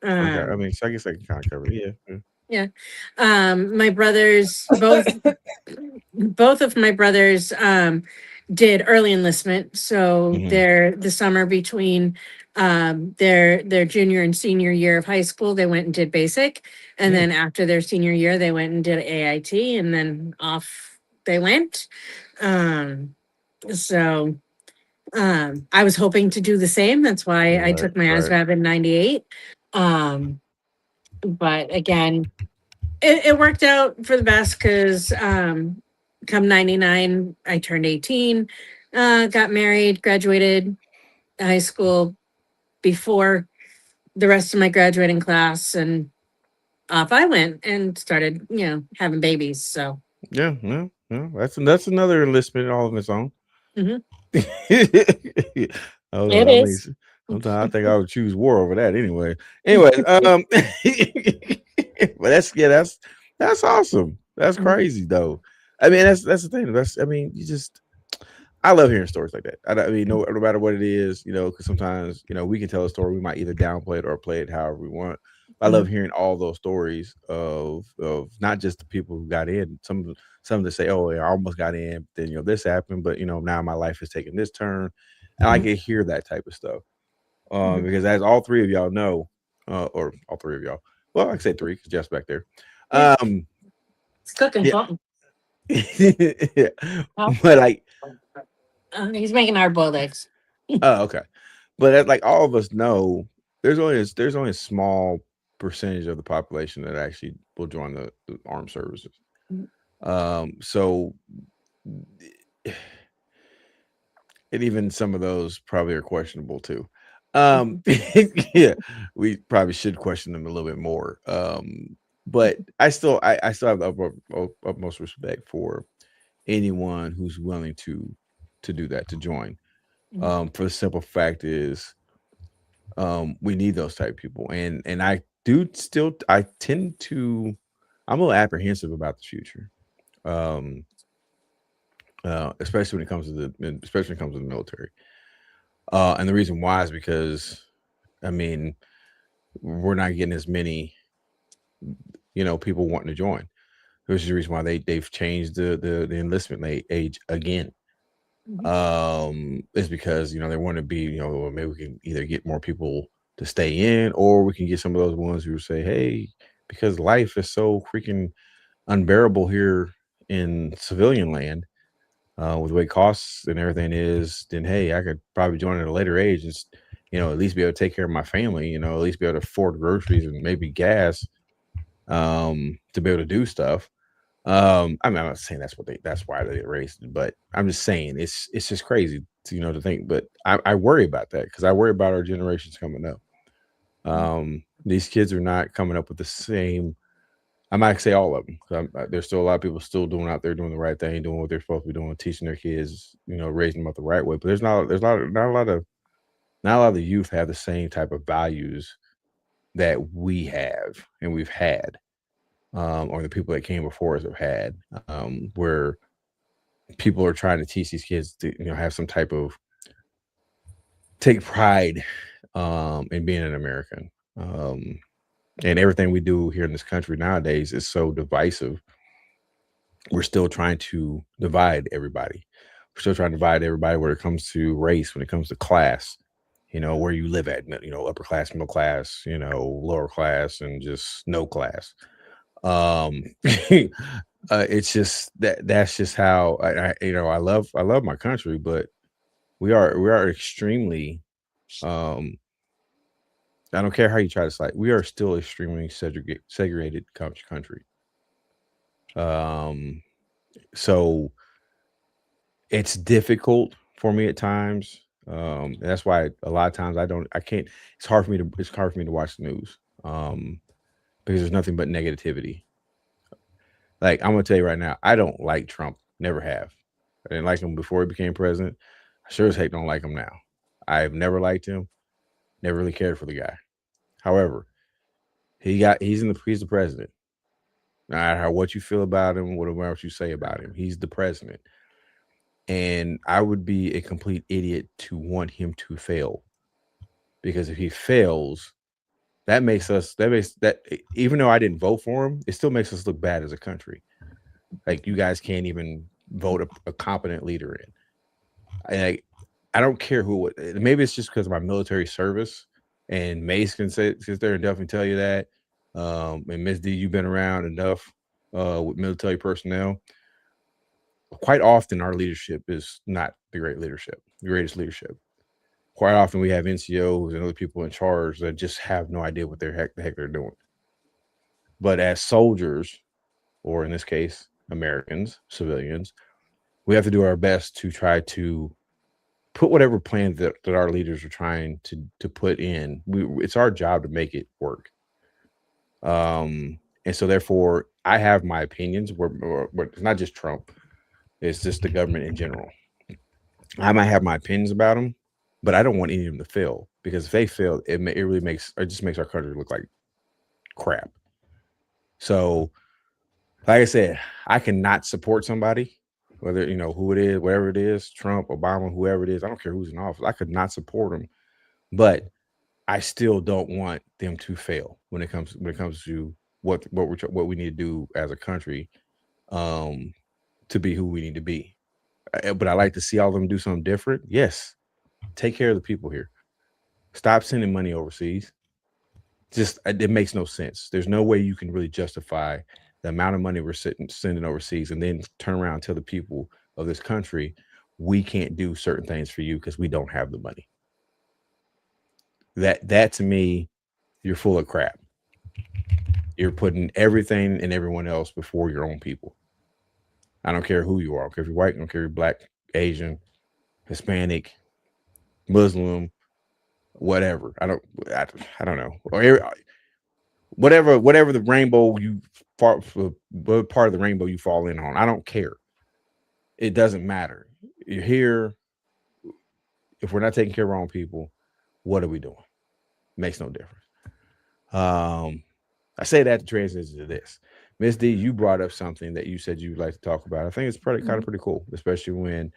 Okay, I mean, so I guess I can kind of cover it. Yeah. My brothers, both of my brothers did early enlistment. So the summer between their junior and senior year of high school, they went and did basic. And then after their senior year, they went and did AIT, and then off they went. I was hoping to do the same. That's why I took my ASVAB in 98. But again, it worked out for the best because come 99, I turned 18, got married, graduated high school before the rest of my graduating class, and off I went and started, having babies. So that's another enlistment all on its own. It is. Sometimes I think I would choose war over that anyway. Anyway, but that's awesome. That's crazy though. I mean, that's the thing. I love hearing stories like that. I mean, no matter what it is, because sometimes, we can tell a story. We might either downplay it or play it however we want. I love hearing all those stories of not just the people who got in. Some that say, "Oh, I almost got in, then this happened, but now my life is taking this turn." And I can hear that type of stuff because as all 3 of y'all know, or all 3 of y'all, well, I can say 3 because Jeff's back there. It's cooking something. But he's making hard-boiled eggs. Oh, okay. But like all of us know, there's only a small percentage of the population that actually will join the armed services. So, and even some of those probably are questionable too. Yeah, we probably should question them a little bit more. But I still have the utmost respect for anyone who's willing to do that, to join. For the simple fact is, We need those type of people, and I tend to, I'm a little apprehensive about the future, especially when it comes to the military. And the reason why is because, I mean, we're not getting as many, people wanting to join. Which is the reason why they've changed the enlistment age again. Is because they want to be, well, maybe we can either get more people to stay in, or we can get some of those ones who say, hey, because life is so freaking unbearable here in civilian land, with the way costs and everything is, then hey, I could probably join at a later age and at least be able to take care of my family, at least be able to afford groceries and maybe gas, to be able to do stuff. I mean, I'm not saying that's why they raised it, but I'm just saying it's just crazy to think. But I worry about that, because I worry about our generations coming up. These kids are not coming up with the same. I might say all of them, 'cause there's still a lot of people still doing the right thing, doing what they're supposed to be doing, teaching their kids, raising them up the right way. But not a lot of the youth have the same type of values that we have and we've had. Or the people that came before us have had, where people are trying to teach these kids to, have some type of take pride, in being an American. And everything we do here in this country nowadays is so divisive. We're still trying to divide everybody. We're still trying to divide everybody when it comes to race, when it comes to class, where you live at, upper class, middle class, lower class, and just no class. It's just that's just how I love my country, but we are extremely, I don't care how you try to slight, we are still extremely segregated country. So it's difficult for me at times. And that's why a lot of times I can't, it's hard for me to watch the news. Because there's nothing but negativity. Like, I'm gonna tell you right now, I don't like Trump. Never have. I didn't like him before he became president. I sure as heck don't like him now. I've never liked him. Never really cared for the guy. However, he's the president. No matter what you feel about him, whatever you say about him, he's the president. And I would be a complete idiot to want him to fail, because if he fails, that even though I didn't vote for him, it still makes us look bad as a country. Like, you guys can't even vote a competent leader in. I don't care who. Maybe it's just because of my military service, and Mace can sit there and definitely tell you that. And Miss D, you've been around enough with military personnel. Quite often, our leadership is not the greatest leadership. Quite often, we have NCOs and other people in charge that just have no idea what the heck they're doing. But as soldiers, or in this case, Americans, civilians, we have to do our best to try to put whatever plan that our leaders are trying to put in. It's our job to make it work. And so therefore, I have my opinions. Where it's not just Trump; it's just the government in general. I might have my opinions about them, but I don't want any of them to fail, because if they fail, it just makes our country look like crap. So, like I said, I cannot support somebody, whether who it is, whatever it is, Trump, Obama, whoever it is. I don't care who's in office. I could not support them, but I still don't want them to fail when it comes to what we need to do as a country, to be who we need to be. But I like to see all of them do something different. Yes, take care of the people here. Stop sending money overseas. Just, it makes no sense. There's no way you can really justify the amount of money we're sending overseas, and then turn around and tell the people of this country, we can't do certain things for you because we don't have the money. That to me, you're full of crap. You're putting everything and everyone else before your own people. I don't care who you are. I don't care if you're white. I don't care if you're black, Asian, Hispanic, Muslim, whatever. I don't know. Or whatever the rainbow what part of the rainbow you fall in on. I don't care. It doesn't matter. You're here. If we're not taking care of our own people, what are we doing? makes no difference. I say that to transition to this. Miss D, you brought up something that you said you'd like to talk about. I think it's kind of pretty cool, especially when,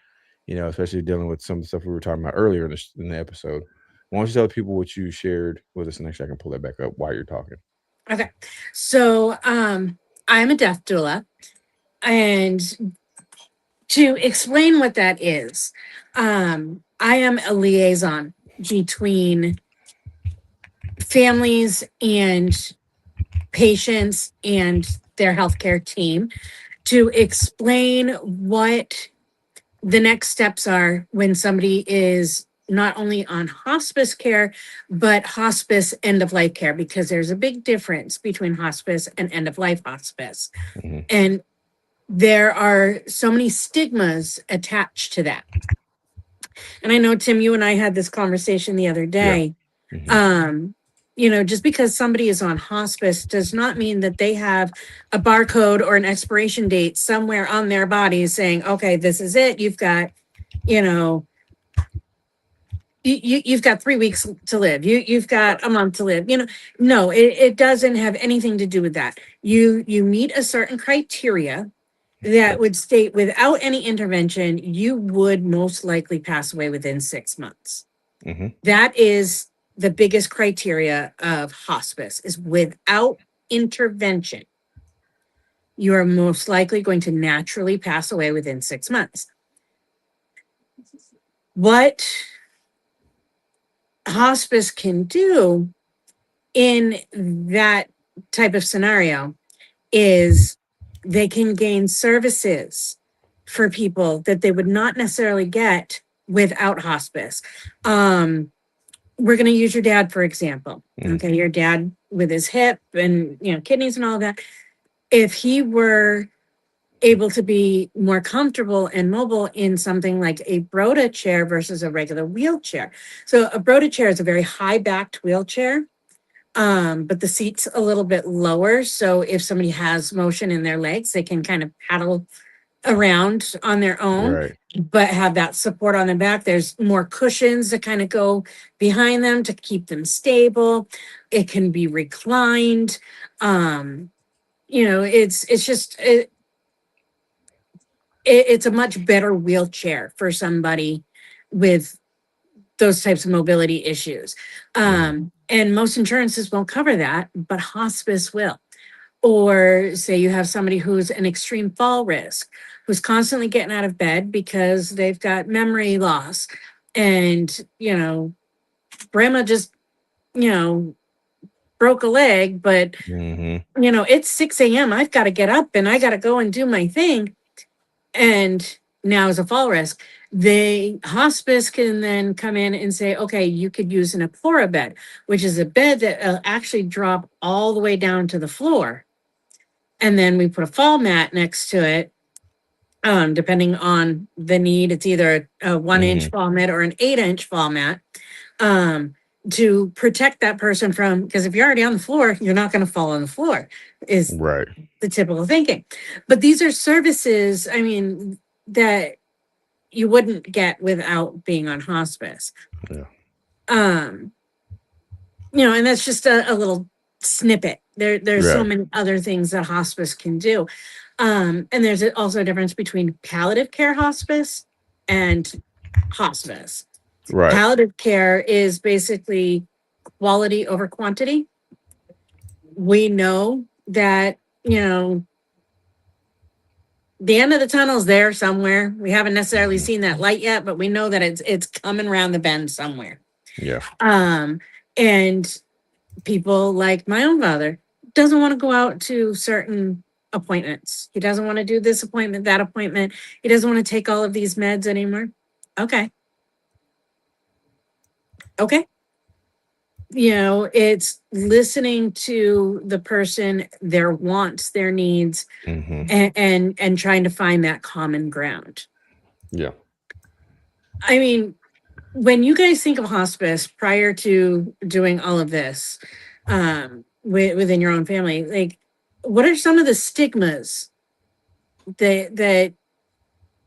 especially dealing with some of the stuff we were talking about earlier in the episode. Why don't you tell people what you shared with us, and actually I can pull that back up while you're talking. Okay. So I'm a death doula, and to explain what that is, I am a liaison between families and patients and their healthcare team to explain what the next steps are when somebody is not only on hospice care, but hospice end of life care, because there's a big difference between hospice and end of life hospice. Mm-hmm. And there are so many stigmas attached to that. And I know, Tim, you and I had this conversation the other day. Yeah. Mm-hmm. Just because somebody is on hospice does not mean that they have a barcode or an expiration date somewhere on their body saying, okay, this is it. You've got, you've got 3 weeks to live. You've got a month to live. No, it doesn't have anything to do with that. You meet a certain criteria that would state without any intervention, you would most likely pass away within 6 months. Mm-hmm. That is the biggest criteria of hospice, is without intervention, you are most likely going to naturally pass away within 6 months. What hospice can do in that type of scenario is they can gain services for people that they would not necessarily get without hospice. We're going to use your dad, for example. Okay, your dad with his hip and kidneys and all of that. If he were able to be more comfortable and mobile in something like a Broda chair versus a regular wheelchair. So a Broda chair is a very high-backed wheelchair, but the seat's a little bit lower. So if somebody has motion in their legs, they can kind of paddle around on their own, Right. but have that support on their back. There's more cushions that kind of go behind them to keep them stable. It can be reclined. It's just it's a much better wheelchair for somebody with those types of mobility issues. And most insurances won't cover that, but hospice will. Or say you have somebody who's an extreme fall risk, who's constantly getting out of bed because they've got memory loss. And, grandma just, broke a leg, but, it's 6 a.m. I've got to get up and I got to go and do my thing. And now is a fall risk. The hospice can then come in and say, okay, you could use an Apora bed, which is a bed that will actually drop all the way down to the floor. And then we put a fall mat next to it, depending on the need. It's either a 1-inch fall mat or an 8-inch fall mat, to protect that person from, because if you're already on the floor, you're not going to fall on the floor, is Right. the typical thinking. But these are services, that you wouldn't get without being on hospice. Yeah. And that's just a little snippet. There's so many other things that hospice can do. And there's also a difference between palliative care hospice and hospice. Right. Palliative care is basically quality over quantity. We know that, the end of the tunnel is there somewhere. We haven't necessarily seen that light yet, but we know that it's coming around the bend somewhere. Yeah. And people like my own father doesn't want to go out to certain appointments. He doesn't want to do this appointment, that appointment. He doesn't want to take all of these meds anymore. Okay. It's listening to the person, their wants, their needs, and trying to find that common ground. Yeah. When you guys think of hospice prior to doing all of this, within your own family, like, what are some of the stigmas that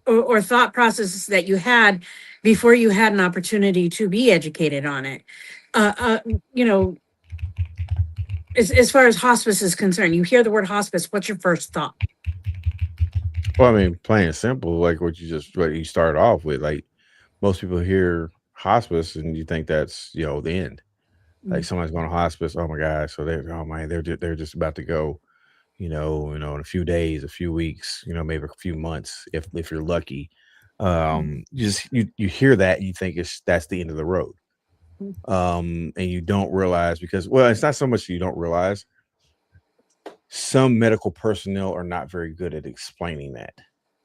or thought processes that you had before you had an opportunity to be educated on it? You know, as far as hospice is concerned, you hear the word hospice, what's your first thought? Well, I mean, plain and simple, like what you started off with. Like most people hear hospice and you think that's the end. Like somebody's going to hospice. Oh my God! So they're just about to go. In a few days, a few weeks, maybe a few months, if you're lucky. You hear that and you think that's the end of the road. And you don't realize because it's not so much you don't realize. Some medical personnel are not very good at explaining that.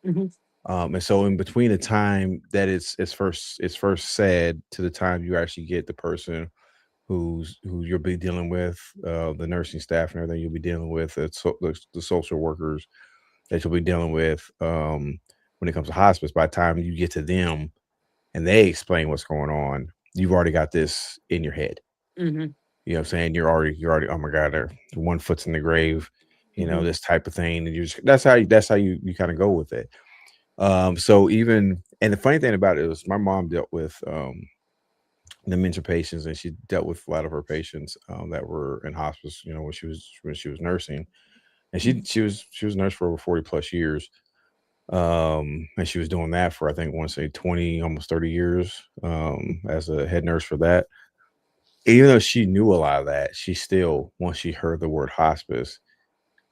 And so in between the time that it's first said to the time you actually get the person who you'll be dealing with, the nursing staff and everything you'll be dealing with, the social workers that you'll be dealing with when it comes to hospice, by the time you get to them and they explain what's going on, you've already got this in your head. You know what I'm saying? You're already, oh my God, they're one foot's in the grave, this type of thing. And that's how you kind of go with it. So even, and the funny thing about it was my mom dealt with dementia patients, and she dealt with a lot of her patients that were in hospice, when she was nursing, and she was nursed for over 40 plus years. And she was doing that for, I think, I want to say 20, almost 30 years as a head nurse for that. Even though she knew a lot of that, she still, once she heard the word hospice,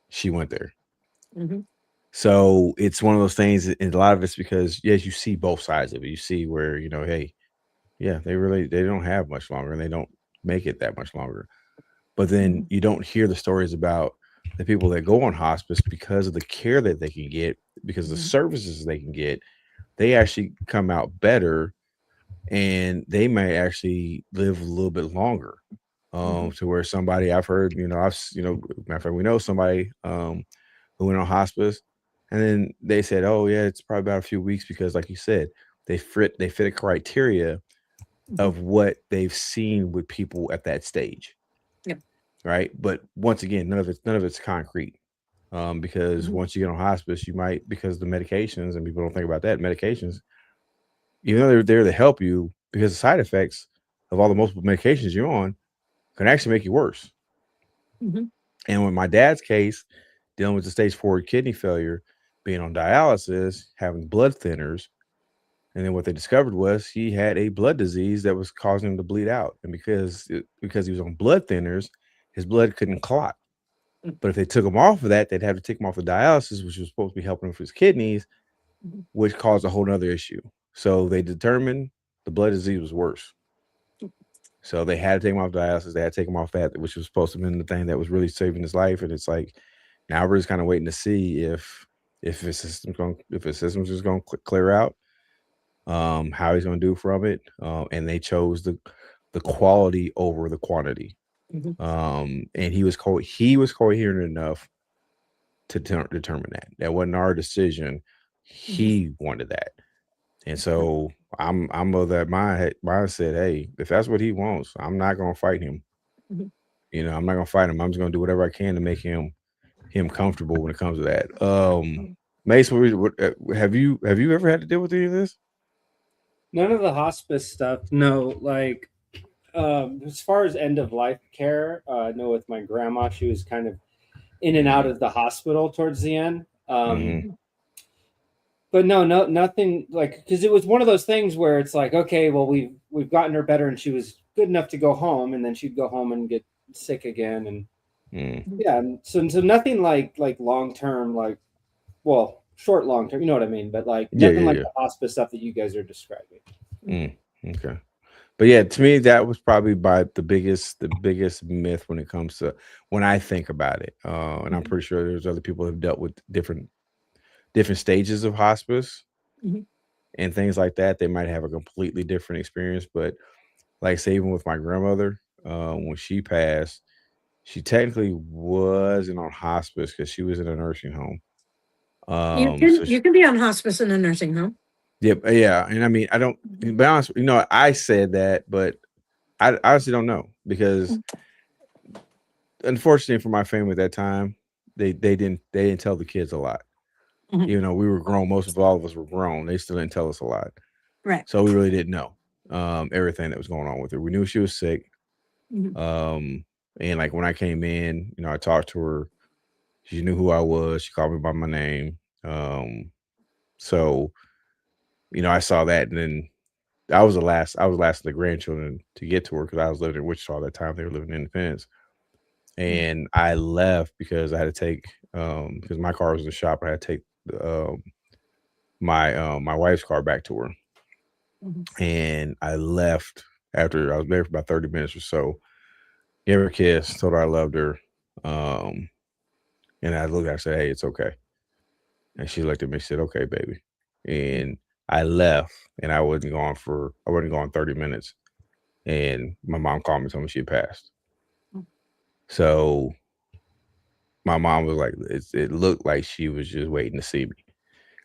she went there. So it's one of those things, and a lot of it's because, yes, you see both sides of it. You see where, hey, yeah, they don't have much longer and they don't make it that much longer. But then you don't hear the stories about the people that go on hospice because of the care that they can get, because of the services they can get. They actually come out better, and they may actually live a little bit longer. To where somebody I've heard, matter of fact, we know somebody who went on hospice, and then they said, oh yeah, it's probably about a few weeks because, like you said, they fit a criteria of what they've seen with people at that stage. Yep. Right. But once again, none of it's concrete. Because once you get on hospice, you might, because the medications, and people don't think about that, medications, even though they're there to help you, because the side effects of all the multiple medications you're on can actually make you worse. And with my dad's case, dealing with the stage 4 kidney failure, being on dialysis, having blood thinners, and then what they discovered was he had a blood disease that was causing him to bleed out. And because he was on blood thinners, his blood couldn't clot. But if they took him off of that, they'd have to take him off of dialysis, which was supposed to be helping him with his kidneys, which caused a whole nother issue. So they determined the blood disease was worse. So they had to take him off dialysis. They had to take him off that, which was supposed to have been the thing that was really saving his life. And it's like, now we're just kind of waiting to see if his system's just going to clear out, how he's going to do from it. And they chose the quality over the quantity. And he was coherent enough to determine that wasn't our decision. He wanted that. And so I'm of that mindset. Hey, if that's what he wants, I'm not going to fight him. I'm not going to fight him. I'm just going to do whatever I can to make him comfortable when it comes to that. Mace, have you ever had to deal with any of this? None of the hospice stuff. No, like as far as end of life care, I know with my grandma, she was kind of in and out of the hospital towards the end. But no, nothing like, because it was one of those things where it's like, okay, well, we've gotten her better and she was good enough to go home, and then she'd go home and get sick again, and yeah, so nothing like long term, like, well, short long term, you know what I mean, but like nothing like the hospice stuff that you guys are describing. Okay. But yeah, to me, that was probably the biggest myth when it comes to, when I think about it. And I'm pretty sure there's other people who have dealt with different stages of hospice and things like that. They might have a completely different experience. But like, say, even with my grandmother, when she passed, she technically wasn't on hospice because she was in a nursing home. You can be on hospice in a nursing home. Yep. Yeah. And I mean, I don't, to be honest, I said that, but I honestly don't know, because unfortunately for my family at that time, they didn't tell the kids a lot. We were grown. All of us were grown. They still didn't tell us a lot. Right. So we really didn't know everything that was going on with her. We knew she was sick. And like when I came in, you know, I talked to her. She knew who I was. She called me by my name. So, you know, I saw that, and then I was last of the grandchildren to get to her because I was living in Wichita at that time. They were living in Independence. And I left because I had to take because my car was in the shop. I had to take my wife's car back to her. And I left after I was there for about 30 minutes or so. Gave her a kiss, told her I loved her. And I looked at her and said, "Hey, it's okay." And she looked at me and said, "Okay, baby." And I left, and I wasn't gone 30 minutes. And my mom called me and told me she had passed. So my mom was like, it looked like she was just waiting to see me.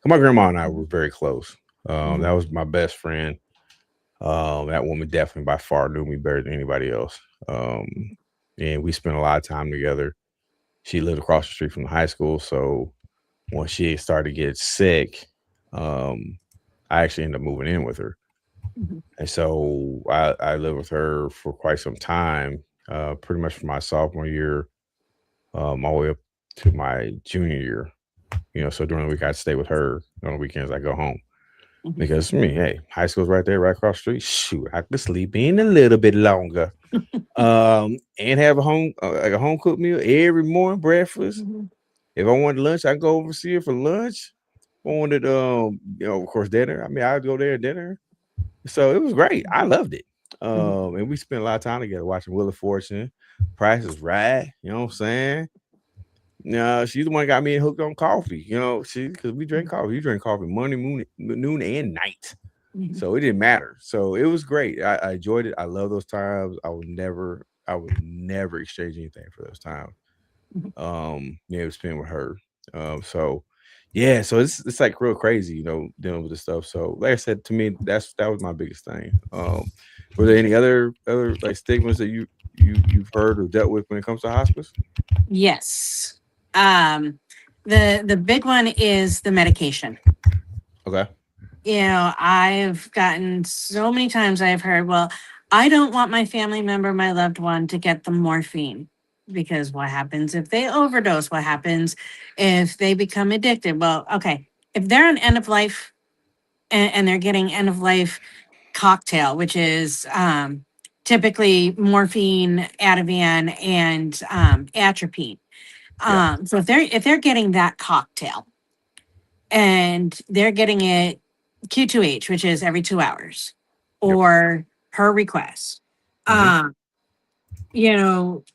My grandma and I were very close. That was my best friend. That woman definitely by far knew me better than anybody else. And we spent a lot of time together. She lived across the street from the high school. So when she started to get sick, I actually ended up moving in with her. And so I lived with her for quite some time, pretty much from my sophomore year all the way up to my junior year. You know, so during the week I'd stay with her. On the weekends I go home. Because me, hey, high school's right there, right across the street. Shoot, I could sleep in a little bit longer. And have a home cooked meal every morning, breakfast. If I wanted lunch, I go over see her for lunch. I wanted you know, of course, dinner. I mean, I'd go there at dinner. So it was great. I loved it. And we spent a lot of time together watching Wheel of Fortune, Price is Right. You know what I'm saying? She's the one that got me hooked on coffee. You know, because we drink coffee. You drink coffee morning, noon, and night. So it didn't matter. So it was great. I enjoyed it. I love those times. I would never exchange anything for those times. Yeah, it was spent with her. So yeah, so it's like real crazy, you know, dealing with this stuff. So like I said, to me, that was my biggest thing. Were there any other like stigmas that you've heard or dealt with when it comes to hospice? Yes. The big one is the medication. Okay. You know, I've gotten so many times I've heard, well, I don't want my family member, my loved one, to get the morphine because what happens if they overdose? What happens if they become addicted? Well, okay, if they're on end of life and they're getting end of life cocktail, which is typically morphine, Ativan, and atropine. So if they're getting that cocktail and they're getting it Q2H, which is every 2 hours, or per request, you know,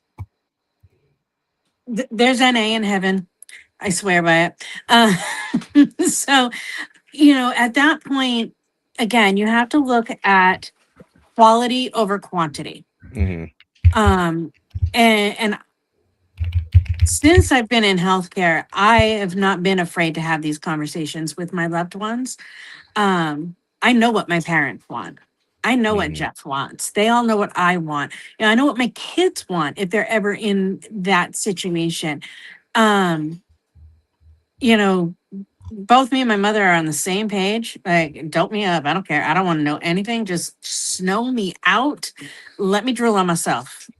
there's NA in heaven. I swear by it. So, you know, at that point, again, you have to look at quality over quantity. And since I've been in healthcare, I have not been afraid to have these conversations with my loved ones. I know what my parents want. I know what Jeff wants. They all know what I want. You know, I know what my kids want if they're ever in that situation. You know, both me and my mother are on the same page. Like, dope me up. I don't care. I don't want to know anything. Just snow me out. Let me drool on myself.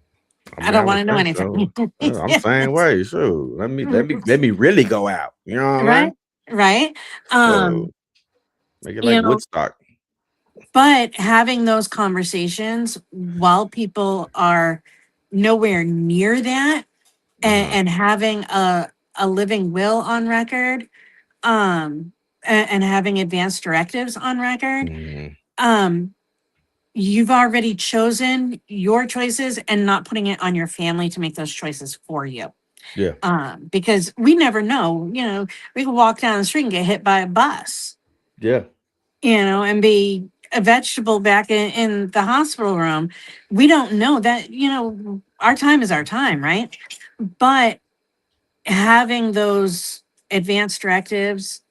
I don't want to know anything. So. I'm the same way. Sure. Let me really go out. You know what I mean? Right. So, make it like Woodstock. But having those conversations while people are nowhere near that and having a living will on record, and having advanced directives on record, you've already chosen your choices and not putting it on your family to make those choices for you. Yeah. Because we never know, you know, we could walk down the street and get hit by a bus. Yeah. You know, and be a vegetable back in the hospital room. We don't know that, you know, our time is our time, right? But having those advanced directives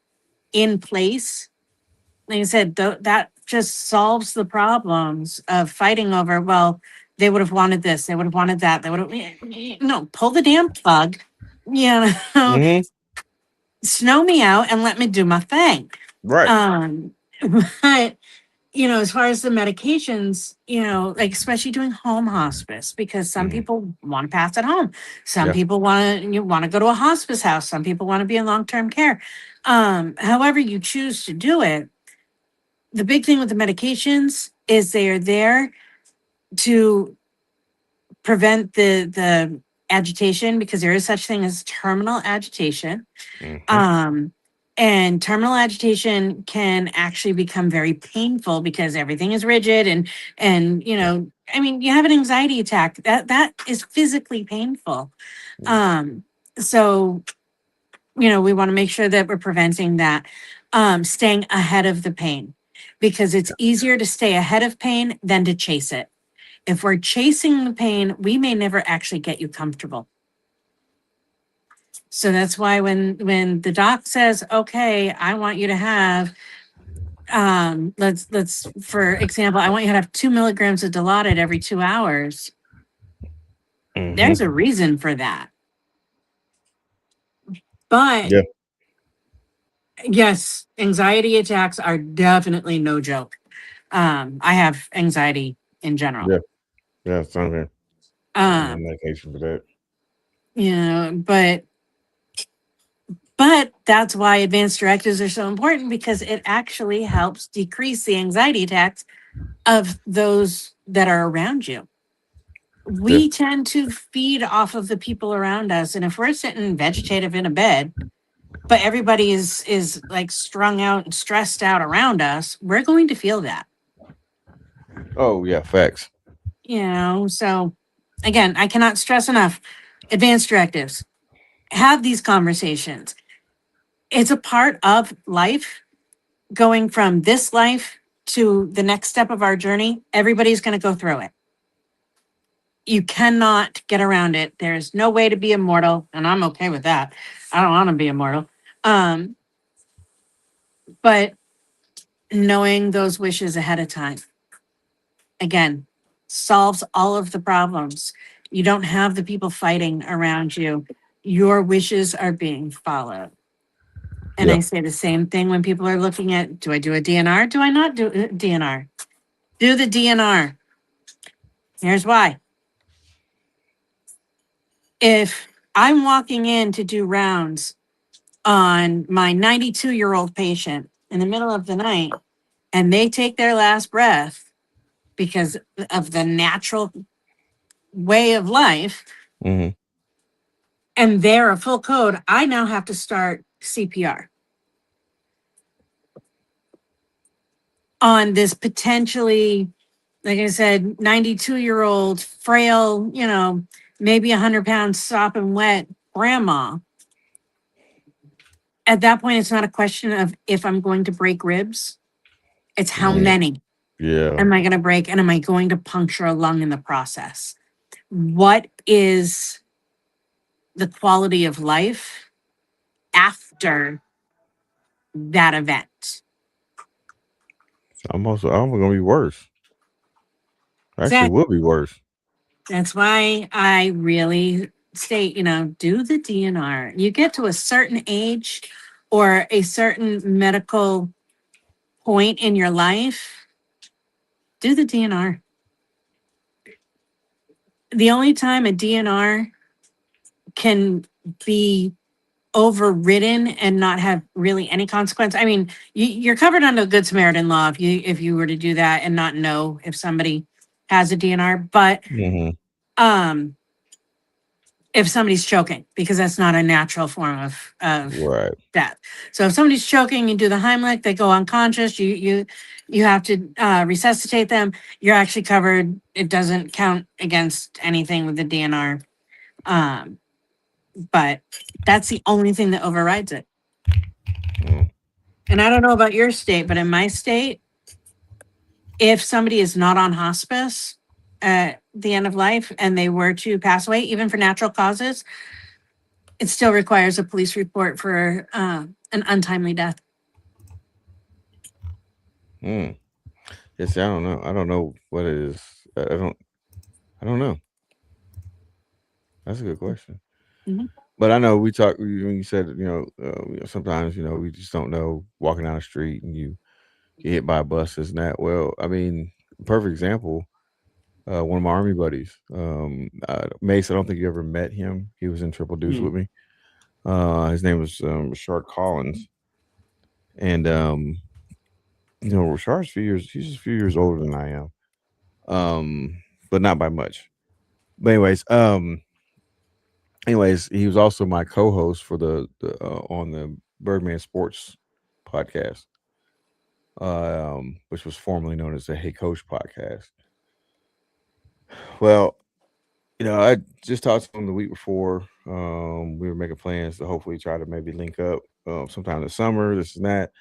in place, like I said, that just solves the problems of fighting over, well, they would have wanted this, they would have wanted that, they would have, no, pull the damn plug, you know, snow me out and let me do my thing. Right. But as far as the medications, like especially doing home hospice, because some people want to pass at home. Some people want to go to a hospice house. Some people want to be in long-term care. However you choose to do it, the big thing with the medications is they are there to prevent the agitation, because there is such thing as terminal agitation. And terminal agitation can actually become very painful because everything is rigid and you have an anxiety attack that is physically painful. So we want to make sure that we're preventing that, staying ahead of the pain, because it's easier to stay ahead of pain than to chase it. If we're chasing the pain, we may never actually get you comfortable. So that's why when the doc says, okay, I want you to have, let's for example, I want you to have 2 milligrams of Dilaudid every 2 hours. There's a reason for that. But yes, anxiety attacks are definitely no joke. I have anxiety in general. Yeah, it's okay. Medication for that. But that's why advanced directives are so important, because it actually helps decrease the anxiety attacks of those that are around you. We tend to feed off of the people around us. And if we're sitting vegetative in a bed, but everybody is like strung out and stressed out around us, we're going to feel that. Oh, yeah, facts. So again, I cannot stress enough, advanced directives. Have these conversations. It's a part of life, going from this life to the next step of our journey. Everybody's going to go through it. You cannot get around it. There's no way to be immortal, and I'm okay with that. I don't want to be immortal. But knowing those wishes ahead of time, again, solves all of the problems. You don't have the people fighting around you. Your wishes are being followed. And I say the same thing when people are looking at, do I do a DNR? Do I not do a DNR? Do the DNR. Here's why. If I'm walking in to do rounds on my 92-year-old patient in the middle of the night, and they take their last breath because of the natural way of life, and they're a full code, I now have to start CPR on this potentially, like I said, 92-year-old, frail, maybe 100-pound sopping wet grandma. At that point, it's not a question of if I'm going to break ribs. It's how many am I going to break, and am I going to puncture a lung in the process? What is the quality of life after that event? It's almost going to be worse. Actually, will be worse. That's why I really state, do the DNR. You get to a certain age or a certain medical point in your life, do the DNR. The only time a DNR can be overridden and not have really any consequence. I mean, you're covered under the Good Samaritan law if you were to do that and not know if somebody has a DNR, but if somebody's choking, because that's not a natural form of death. So if somebody's choking, you do the Heimlich, they go unconscious, you have to resuscitate them, you're actually covered. It doesn't count against anything with the DNR. But that's the only thing that overrides it. And I don't know about your state, but in my state, if somebody is not on hospice at the end of life and they were to pass away, even for natural causes, it still requires a police report for an untimely death. Yes, I don't know. I don't know what it is. I don't know. That's a good question. But I know we talk when you said, sometimes, we just don't know walking down the street and you get hit by a bus, isn't that? Well, I mean, perfect example. One of my army buddies, Mace. I don't think you ever met him. He was in Triple Deuce with me. His name was Rashard Collins, and Rashard's he's just a few years older than I am, but not by much. But anyways, he was also my co-host for the on the Birdman Sports Podcast, which was formerly known as the Hey Coach Podcast. Well, I just talked to him the week before. We were making plans to hopefully try to maybe link up sometime this summer, this and that,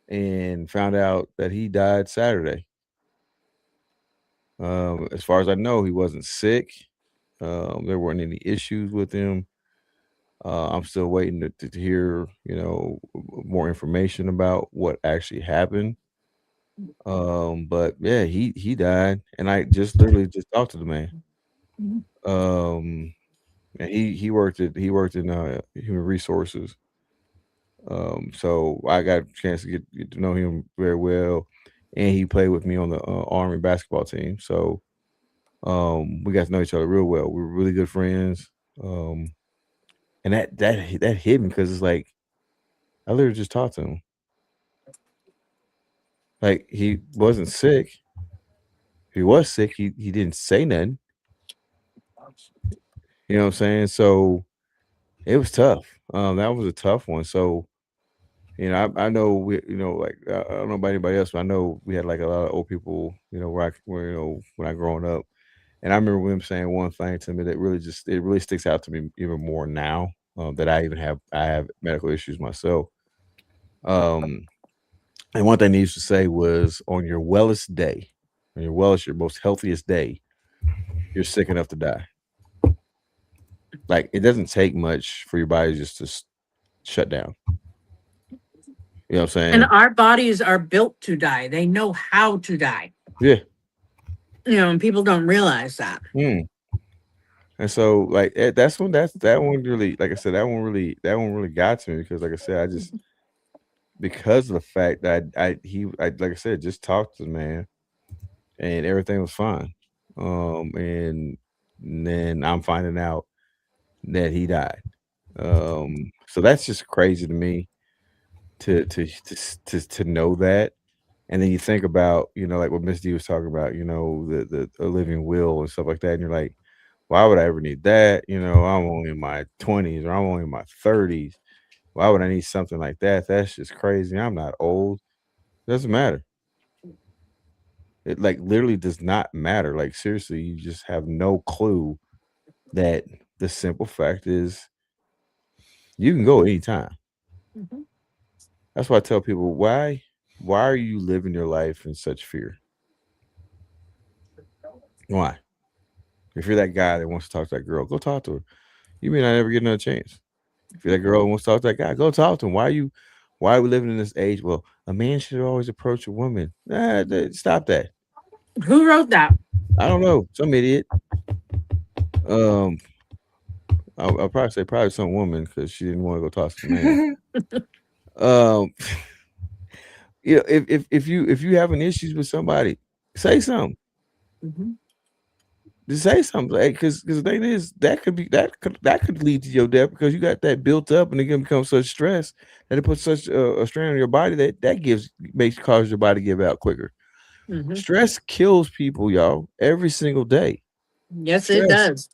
and found out that he died Saturday. As far as I know, he wasn't sick. There weren't any issues with him. I'm still waiting to hear, more information about what actually happened. But yeah, he died, and I just literally just talked to the man. And he worked in human resources. So I got a chance to get to know him very well, and he played with me on the Army basketball team. So we got to know each other real well. We were really good friends. And that hit me because it's like I literally just talked to him. Like, he wasn't sick. If he was sick, he didn't say nothing. You know what I'm saying? So it was tough. That was a tough one. So, I know we, like I don't know about anybody else, but I know we had like a lot of old people, where when I growing up, and I remember him saying one thing to me that really sticks out to me even more now, that I have medical issues myself. And one thing he used to say was, on your wellest day, your most healthiest day, you're sick enough to die. Like, it doesn't take much for your body just to shut down. You know what I'm saying? And our bodies are built to die. They know how to die. Yeah. And people don't realize that. And so, like, that one really, like I said, that one really got to me because, like I said, because of the fact that I like I said, just talked to the man, and everything was fine. And then I'm finding out that he died. So that's just crazy to me to know that. And then you think about, like what Miss D was talking about, the living will and stuff like that, and you're like, why would I ever need that? I'm only in my 20s, or I'm only in my 30s. Why would I need something like that? That's just crazy. I'm not old. It doesn't matter. It like literally does not matter. Like, seriously, you just have no clue that the simple fact is you can go anytime. Mm-hmm. That's why I tell people, why are you living your life in such fear? Why? If you're that guy that wants to talk to that girl, go talk to her. You may not ever get another chance. If you're that girl who wants to talk to that guy, go talk to him. Why are we living in this age? Well, a man should always approach a woman. Stop that. Who wrote that? I don't know. Some idiot. I'll probably say some woman because she didn't want to go talk to the man. If you having issues with somebody, say something. Mm-hmm. Just say something, because the thing is that could lead to your death because you got that built up, and it can become such stress that it puts such a strain on your body that causes your body to give out quicker. Mm-hmm. Stress kills people, y'all, every single day. Yes, it does.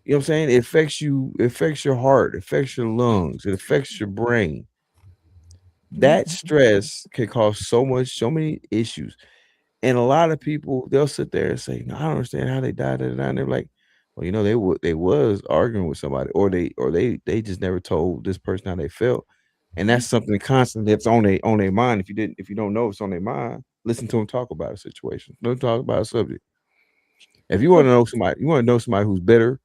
You know what I'm saying? It affects you. It affects your heart. It affects your lungs. It affects your brain. That stress can cause so many issues. And a lot of people, they'll sit there and say, "No, I don't understand how they died." And they're like, "Well, they was arguing with somebody, or they just never told this person how they felt." And that's something constant that's on their mind. If you don't know it's on their mind, listen to them talk about a situation. Don't talk about a subject. If you want to know somebody who's bitter,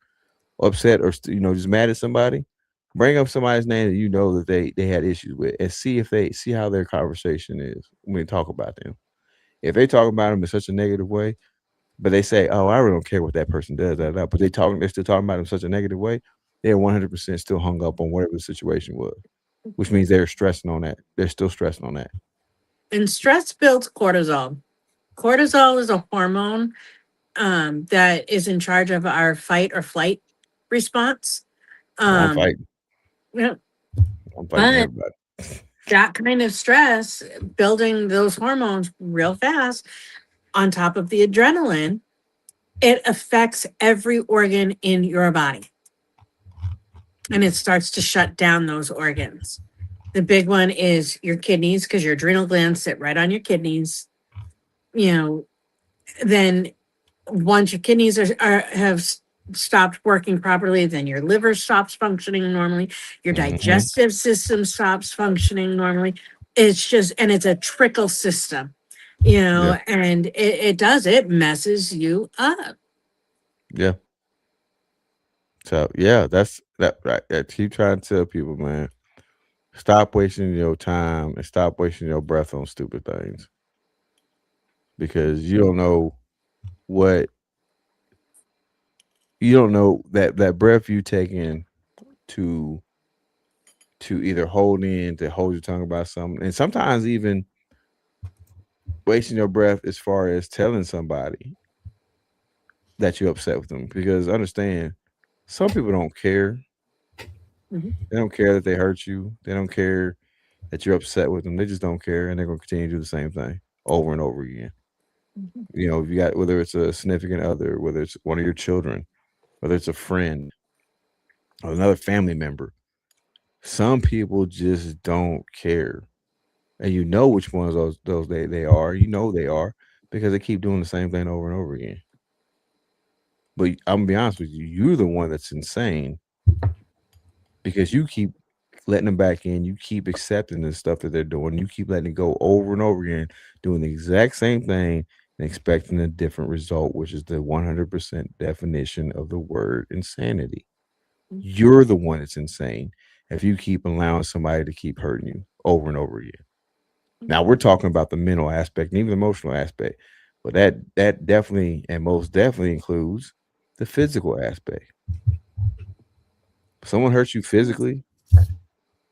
upset, or just mad at somebody, bring up somebody's name that you know that they had issues with, and see how their conversation is when they talk about them. If they talk about them in such a negative way, but they say, "Oh, I really don't care what that person does," but they're still talking about them in such a negative way, they're 100% still hung up on whatever the situation was, which means they're stressing on that. They're still stressing on that. And stress builds cortisol. Cortisol is a hormone that is in charge of our fight or flight response. I'm fighting. Yeah, I'm fighting but everybody. that kind of stress, building those hormones real fast on top of the adrenaline, it affects every organ in your body. And it starts to shut down those organs. The big one is your kidneys, because your adrenal glands sit right on your kidneys. You know, then once your kidneys have stopped working properly, then your liver stops functioning normally. Your digestive system stops functioning normally. It's just, and it's a trickle system, and it messes you up. Yeah. So yeah, that's that. Right. I keep trying to tell people, man, stop wasting your time and stop wasting your breath on stupid things, because you don't know that breath you take in to either hold your tongue about something, and sometimes even wasting your breath as far as telling somebody that you're upset with them. Because understand, some people don't care. Mhm. They don't care that they hurt you. They don't care that you're upset with them. They just don't care, and they're going to continue to do the same thing over and over again. You know, if you got, whether it's a significant other, whether it's one of your children, whether it's a friend or another family member, some people just don't care, and you know which ones those they are. You know they are, because they keep doing the same thing over and over again. But I'm gonna be honest with you, you're the one that's insane, because you keep letting them back in. You keep accepting the stuff that they're doing. You keep letting it go over and over again, doing the exact same thing and expecting a different result, which is the 100% definition of the word insanity. You're the one that's insane if you keep allowing somebody to keep hurting you over and over again. Now we're talking about the mental aspect and even the emotional aspect, but that definitely and most definitely includes the physical aspect. If someone hurts you physically,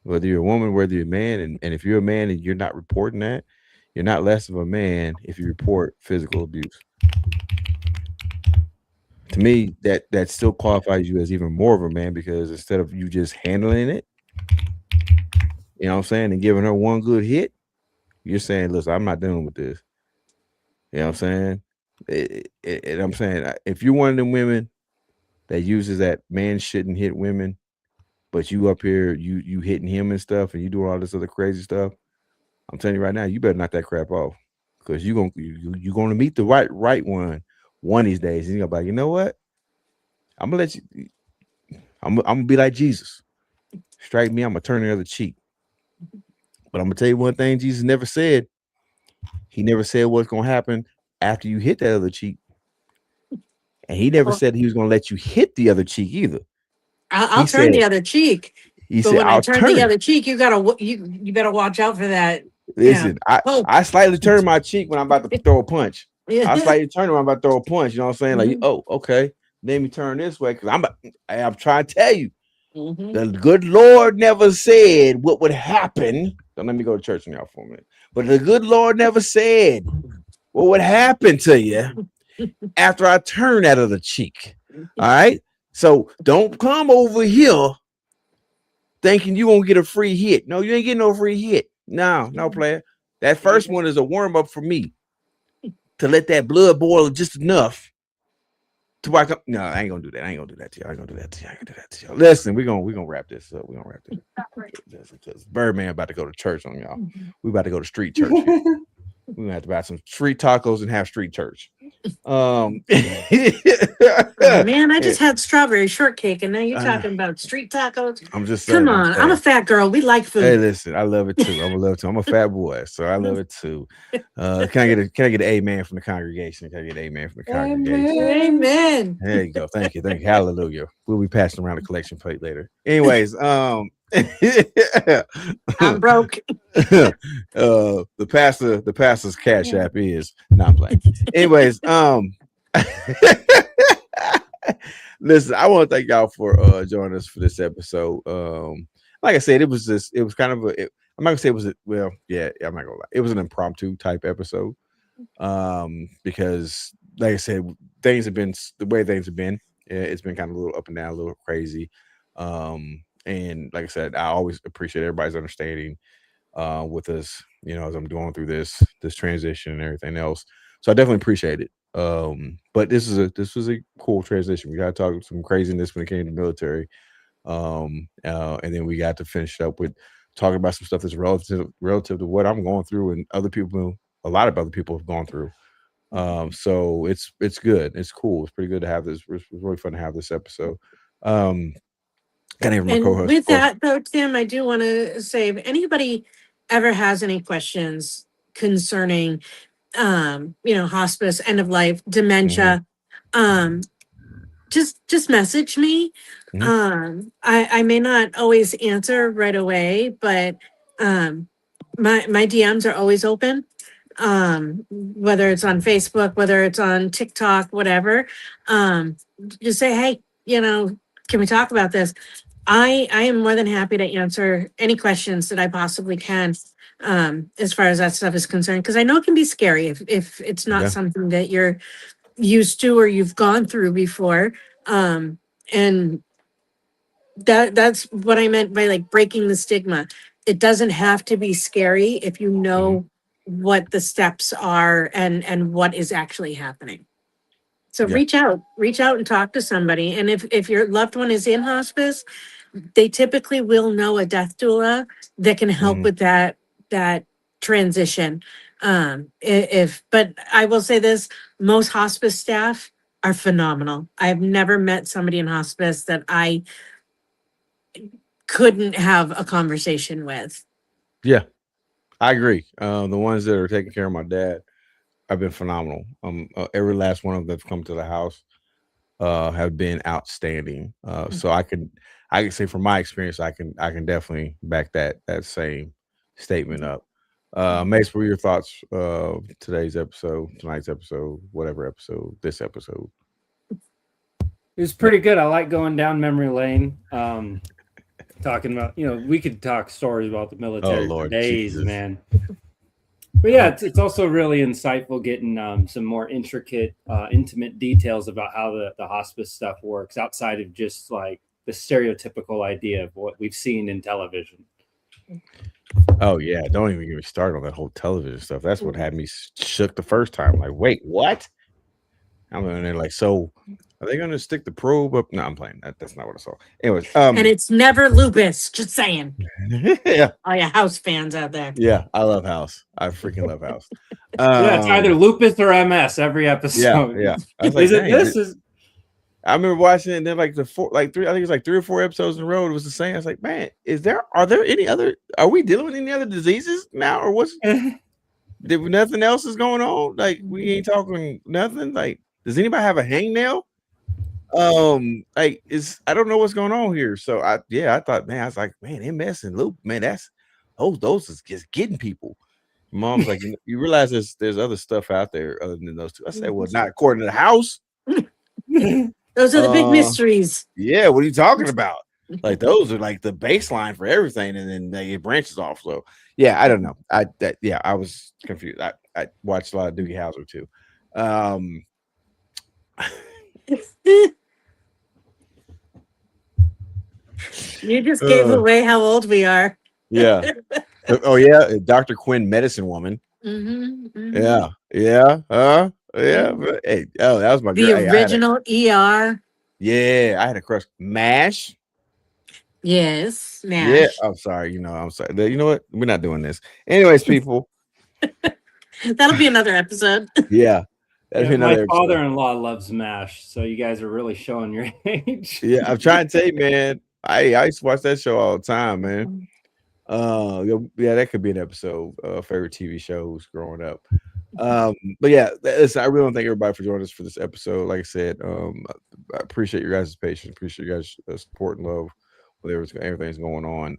whether you're a woman, whether you're a man, and if you're a man and you're not reporting that, you're not less of a man if you report physical abuse. To me, that still qualifies you as even more of a man, because instead of you just handling it, you know what I'm saying, and giving her one good hit, you're saying, listen, I'm not dealing with this. You know what I'm saying? And I'm saying, if you're one of them women that uses that man shouldn't hit women, but you up here, you hitting him and stuff, and you doing all this other crazy stuff, I'm telling you right now, you better knock that crap off, because you're gonna meet the right one of these days, and you're gonna be like, you know what? I'm gonna let you. I'm gonna be like Jesus. Strike me, I'm gonna turn the other cheek. But I'm gonna tell you one thing Jesus never said. He never said what's gonna happen after you hit that other cheek, and he never said he was gonna let you hit the other cheek either. I'll turn the other cheek. He but said, when "I'll I turn the other cheek, you better watch out for that." Listen, I slightly turn my cheek when I'm about to throw a punch. Yeah. I slightly turn when I'm about to throw a punch. You know what I'm saying? Like, Mhm. oh, okay. Let me turn this way, because I'm trying to tell you, Mhm. the good Lord never said what would happen. Don't let me go to church now for a minute. But the good Lord never said what would happen to you after I turn that other cheek. All right. So don't come over here thinking you won't get a free hit. No, you ain't getting no free hit. No, player. That first one is a warm up for me to let that blood boil just enough to wake up. No, I ain't gonna do that. I ain't gonna do that to you. Listen, we're gonna wrap this up. We're gonna wrap this. Because Birdman about to go to church on y'all. We about to go to street church here. We're gonna have to buy some street tacos and have street church. Oh, man, I just had strawberry shortcake, and now you're talking about street tacos. I'm just saying. Come on, I'm a fat girl. We like food. Hey, listen, I love it too. I'm a fat boy, so I love it too. Can I get an amen from the congregation? Can I get an amen from the congregation? Amen. There you go. Thank you. Hallelujah. We'll be passing around the collection plate later. Anyways, I'm broke. the pastor's cash app is not playing. Anyways, listen, I want to thank y'all for joining us for this episode. Like I said, it was kind of I'm not gonna say it was I'm not gonna lie. It was an impromptu type episode. Because like I said, things have been the way things have been. It's been kind of a little up and down, a little crazy. And like I said, I always appreciate everybody's understanding with us, as I'm going through this transition and everything else. So I definitely appreciate it. But this was a cool transition. We got to talk some craziness when it came to the military. And then we got to finish up with talking about some stuff that's relative to what I'm going through and a lot of other people have gone through. So it's good. It's cool. It's pretty good to have this. It's really fun to have this episode. And with that though, Tim, I do want to say if anybody ever has any questions concerning hospice, end of life, dementia, just message me. I may not always answer right away, but my DMs are always open. Whether it's on Facebook, whether it's on TikTok, whatever. Just say, hey, can we talk about this? I am more than happy to answer any questions that I possibly can, as far as that stuff is concerned, because I know it can be scary if it's not something that you're used to or you've gone through before. And that's what I meant by like breaking the stigma. It doesn't have to be scary if you know what the steps are and what is actually happening. So reach out and talk to somebody. And if your loved one is in hospice, they typically will know a death doula that can help with that transition. But I will say this, most hospice staff are phenomenal. I've never met somebody in hospice that I couldn't have a conversation with. Yeah, I agree. The ones that are taking care of my dad have been phenomenal. Every last one of them that's come to the house have been outstanding. So I can say from my experience, I can definitely back that same statement up. Mace, what were your thoughts tonight's episode, whatever episode, this episode? It was pretty good. I like going down memory lane. Talking about, we could talk stories about the military for days, Jesus. Man. But yeah, it's also really insightful getting some more intricate, intimate details about how the hospice stuff works outside of just like the stereotypical idea of what we've seen in television. Oh yeah, don't even get me started on that whole television stuff. That's what had me shook the first time. Like, wait, what? I'm in there like, so are they going to stick the probe up? No, I'm playing. That's not what I saw. Anyways, and it's never lupus. Just saying. Yeah. All you House fans out there. Yeah, I love House. I freaking love House. Yeah, it's either lupus or MS every episode. Yeah. I was like, I remember watching it, and then like I think it was like 3 or 4 episodes in a row. It was the same. I was like, man, are there any other? Are we dealing with any other diseases now, or what's? Nothing else is going on? Like we ain't talking nothing. Like, does anybody have a hangnail? I don't know what's going on here. So I thought, man, I was like, man, MS and loop, man, those is just getting people. Mom's like, you realize there's other stuff out there other than those two. I said, well, not according to the house. Those are the big mysteries. Yeah, what are you talking about? Like those are like the baseline for everything, and then it branches off. So yeah, I don't know. I was confused. I watched a lot of Doogie Howser too. You just gave away how old we are. Yeah. Oh yeah, Dr. Quinn, Medicine Woman. Yeah. Yeah. But, hey, that was my the original ER. Yeah, I had a crush. MASH. Yes, MASH. Yeah, I'm sorry. I'm sorry. You know what? We're not doing this. Anyways, people. That'll be another episode. Yeah. My father-in-law loves MASH, so you guys are really showing your age. Yeah, I'm trying to tell you, man. I used to watch that show all the time, man. Yeah, that could be an episode. Favorite TV shows growing up. But yeah, listen, I really want to thank everybody for joining us for this episode. Like I said, I appreciate your guys' patience, appreciate you guys' support and love with everything's going on.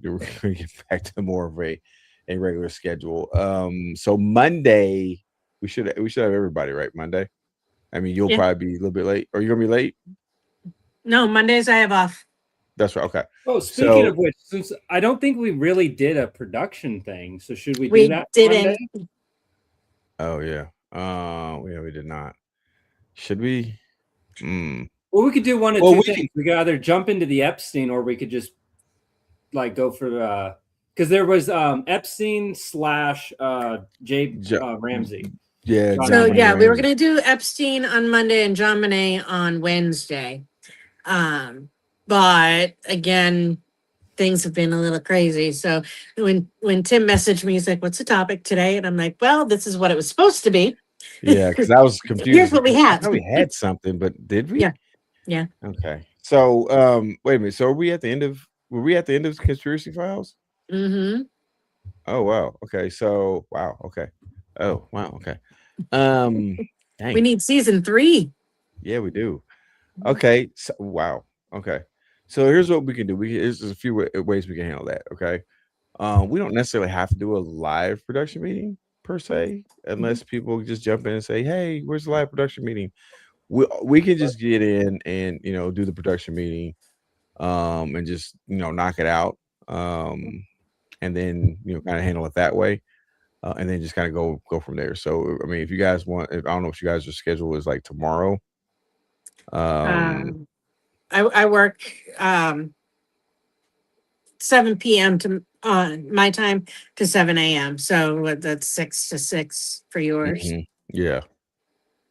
We're gonna get back to more of a regular schedule. So Monday we should have everybody, right? Monday. I mean, you'll probably be a little bit late. Are you gonna be late? No, Mondays I have off. That's right. Okay. Oh, speaking of which, since I don't think we really did a production thing, so should we do that? Didn't. Monday? Oh yeah. Yeah, we did not. Should we? Well, we could do one of two things. We could either jump into the Epstein, or we could just like go for because there was Epstein / Jay Ramsey. Yeah. So yeah, we were gonna do Epstein on Monday and John Monet on Wednesday. But again, things have been a little crazy. So when Tim messaged me, he's like, "What's the topic today?" And I'm like, "Well, this is what it was supposed to be." Yeah, because I was confused. Here's what we had. We had something, but did we? Yeah. Okay. So wait a minute. So were we at the end of Conspiracy Files? Mm-hmm. Oh wow. Okay. So wow. Okay. Oh wow. Okay. Dang. We need season 3. Yeah, we do. Okay. So, wow. Okay. So here's what we can do. There's a few ways we can handle that. Okay. We don't necessarily have to do a live production meeting per se, unless people just jump in and say, "Hey, where's the live production meeting?" We can just get in and do the production meeting, and just knock it out, and then kind of handle it that way, and then just kind of go from there. So I mean, if you guys want, I don't know if you guys' schedule is like tomorrow. I work 7 p.m. to my time to 7 a.m. So that's 6 to 6 for yours. Mm-hmm. Yeah.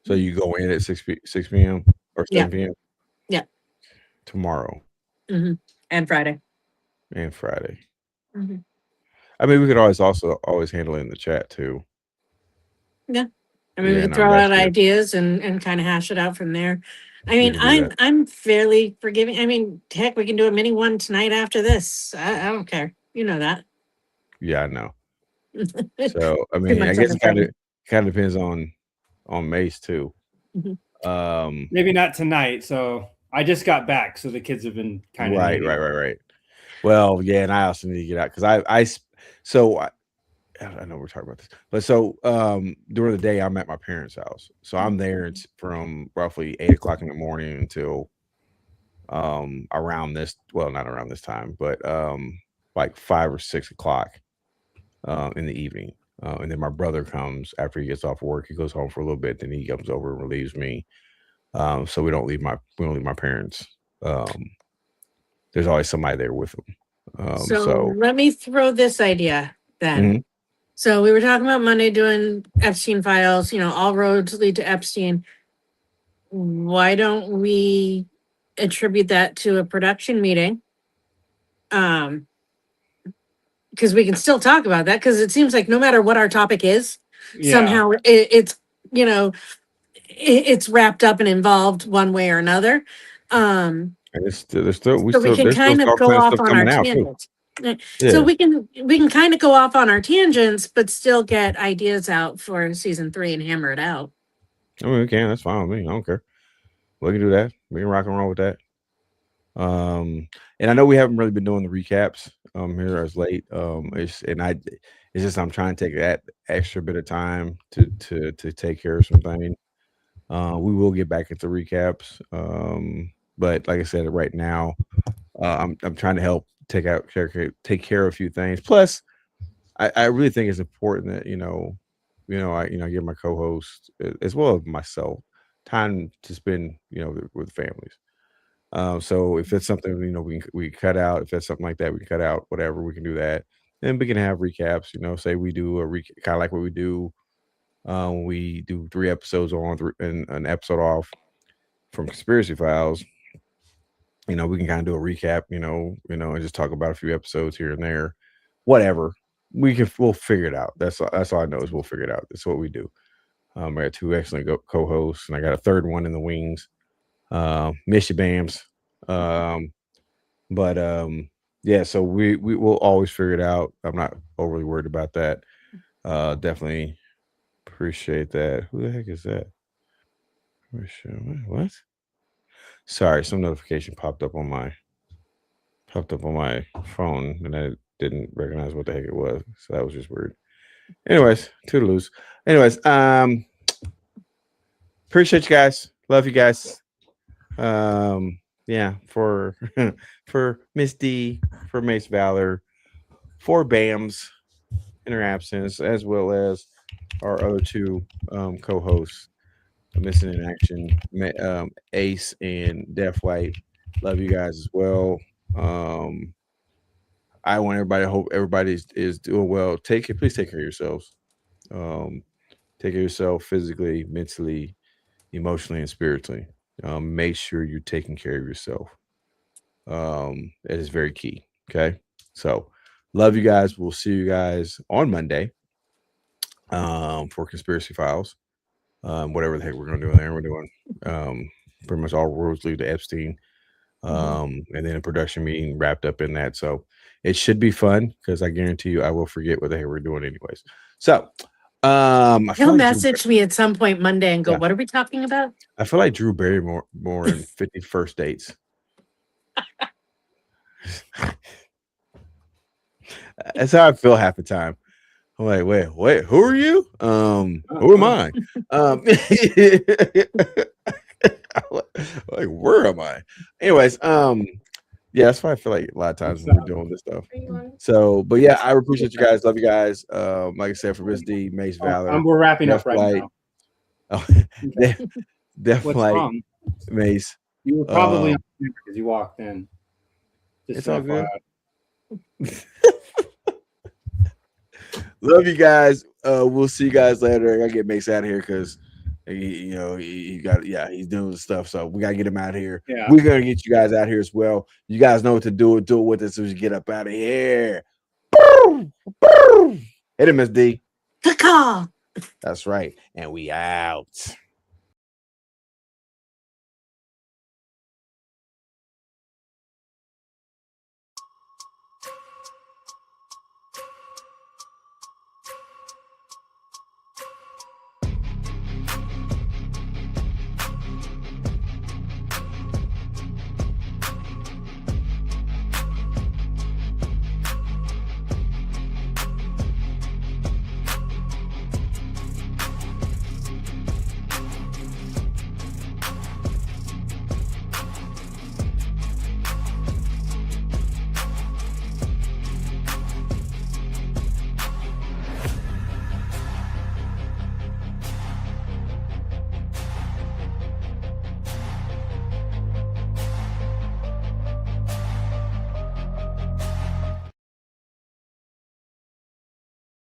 So you go in at 6 p.m. or 7 p.m. Yeah. Tomorrow. Mm-hmm. And Friday. Mm-hmm. I mean, we could always handle it in the chat too. Yeah. I mean, we could throw out ideas and kind of hash it out from there. I mean, I'm fairly forgiving. I mean, heck, we can do a mini one tonight after this. I don't care. You know that. Yeah, I know. So I mean, I guess it kind of depends on Mace too. Mm-hmm. Maybe not tonight. So I just got back, so the kids have been kind of right. Well, yeah, and I also need to get out because I know we're talking about this, but so during the day I'm at my parents' house, so I'm there from roughly 8 o'clock in the morning until around this. Well, not around this time, but like 5 or 6 o'clock in the evening, and then my brother comes after he gets off work. He goes home for a little bit, then he comes over and relieves me. So we don't leave my parents. There's always somebody there with them. So let me throw this idea then. Mm-hmm. So we were talking about Monday doing Epstein files, all roads lead to Epstein. Why don't we attribute that to a production meeting? Because we can still talk about that, because it seems like no matter what our topic is, somehow it's it's wrapped up and involved one way or another. And we can kind of go off on our tangents. So we can kind of go off on our tangents, but still get ideas out for season 3 and hammer it out. I mean, we can. That's fine with me. I don't care. We can do that. We can rock and roll with that. And I know we haven't really been doing the recaps here as late. It's just I'm trying to take that extra bit of time to take care of something. We will get back into recaps. But like I said, right now, I'm trying to help take care of a few things. Plus, I really think it's important that I give my co-host as well as myself time to spend with families. So if it's something we cut out, if that's something like that we cut out, whatever, we can do that. Then we can have recaps. Say we do a kind of like what we do. We do 3 episodes on and an episode off from Conspiracy Files. We can kind of do a recap, and just talk about a few episodes here and there, whatever. We'll figure it out. That's all I know is we'll figure it out. That's what we do. I got 2 excellent co-hosts, and I got a third one in the wings. Miss you, Bams. Yeah. So we will always figure it out. I'm not overly worried about that. Definitely appreciate that. Who the heck is that? What? Sorry, some notification popped up on my phone, and I didn't recognize what the heck it was. So that was just weird. Anyways, toodaloos. Anyways, appreciate you guys. Love you guys. Yeah, yeah, for Miss D, for Mace Valor, for BAMs in her absence, as well as our other two co-hosts, Missing in Action, Ace and Death White. Love you guys as well. I want everybody. I hope everybody is doing well. Please take care of yourselves. Take care of yourself physically, mentally, emotionally, and spiritually. Make sure you're taking care of yourself. That is very key. Okay. So love you guys. We'll see you guys on Monday for Conspiracy Files. Whatever the heck we're gonna do there. We're doing pretty much all roads lead to Epstein. And then a production meeting wrapped up in that. So it should be fun because I guarantee you I will forget what the heck we're doing anyways. So He'll message me at some point Monday and go, Yeah. "What are we talking about?" I feel like Drew Barrymore more in 51st Dates. That's how I feel half the time. I'm like, wait, who are you? Who am I? Like, where am I? Anyways, yeah, that's why I feel like a lot of times when we're doing this stuff. So, but yeah, I appreciate you guys. Love you guys. Like I said, for Miss D, Mace Valor. We're wrapping up right now. Oh, definitely Mace. You were probably because you walked in. It's all good. Love you guys. We'll see you guys later. I gotta get Mace out of here because he's doing stuff. So we gotta get him out of here. Yeah. We're gonna get you guys out here as well. You guys know what to do. Do it with us as we get up out of here. Boom, boom. Hit him, Miss D. Caw. That's right. And we out.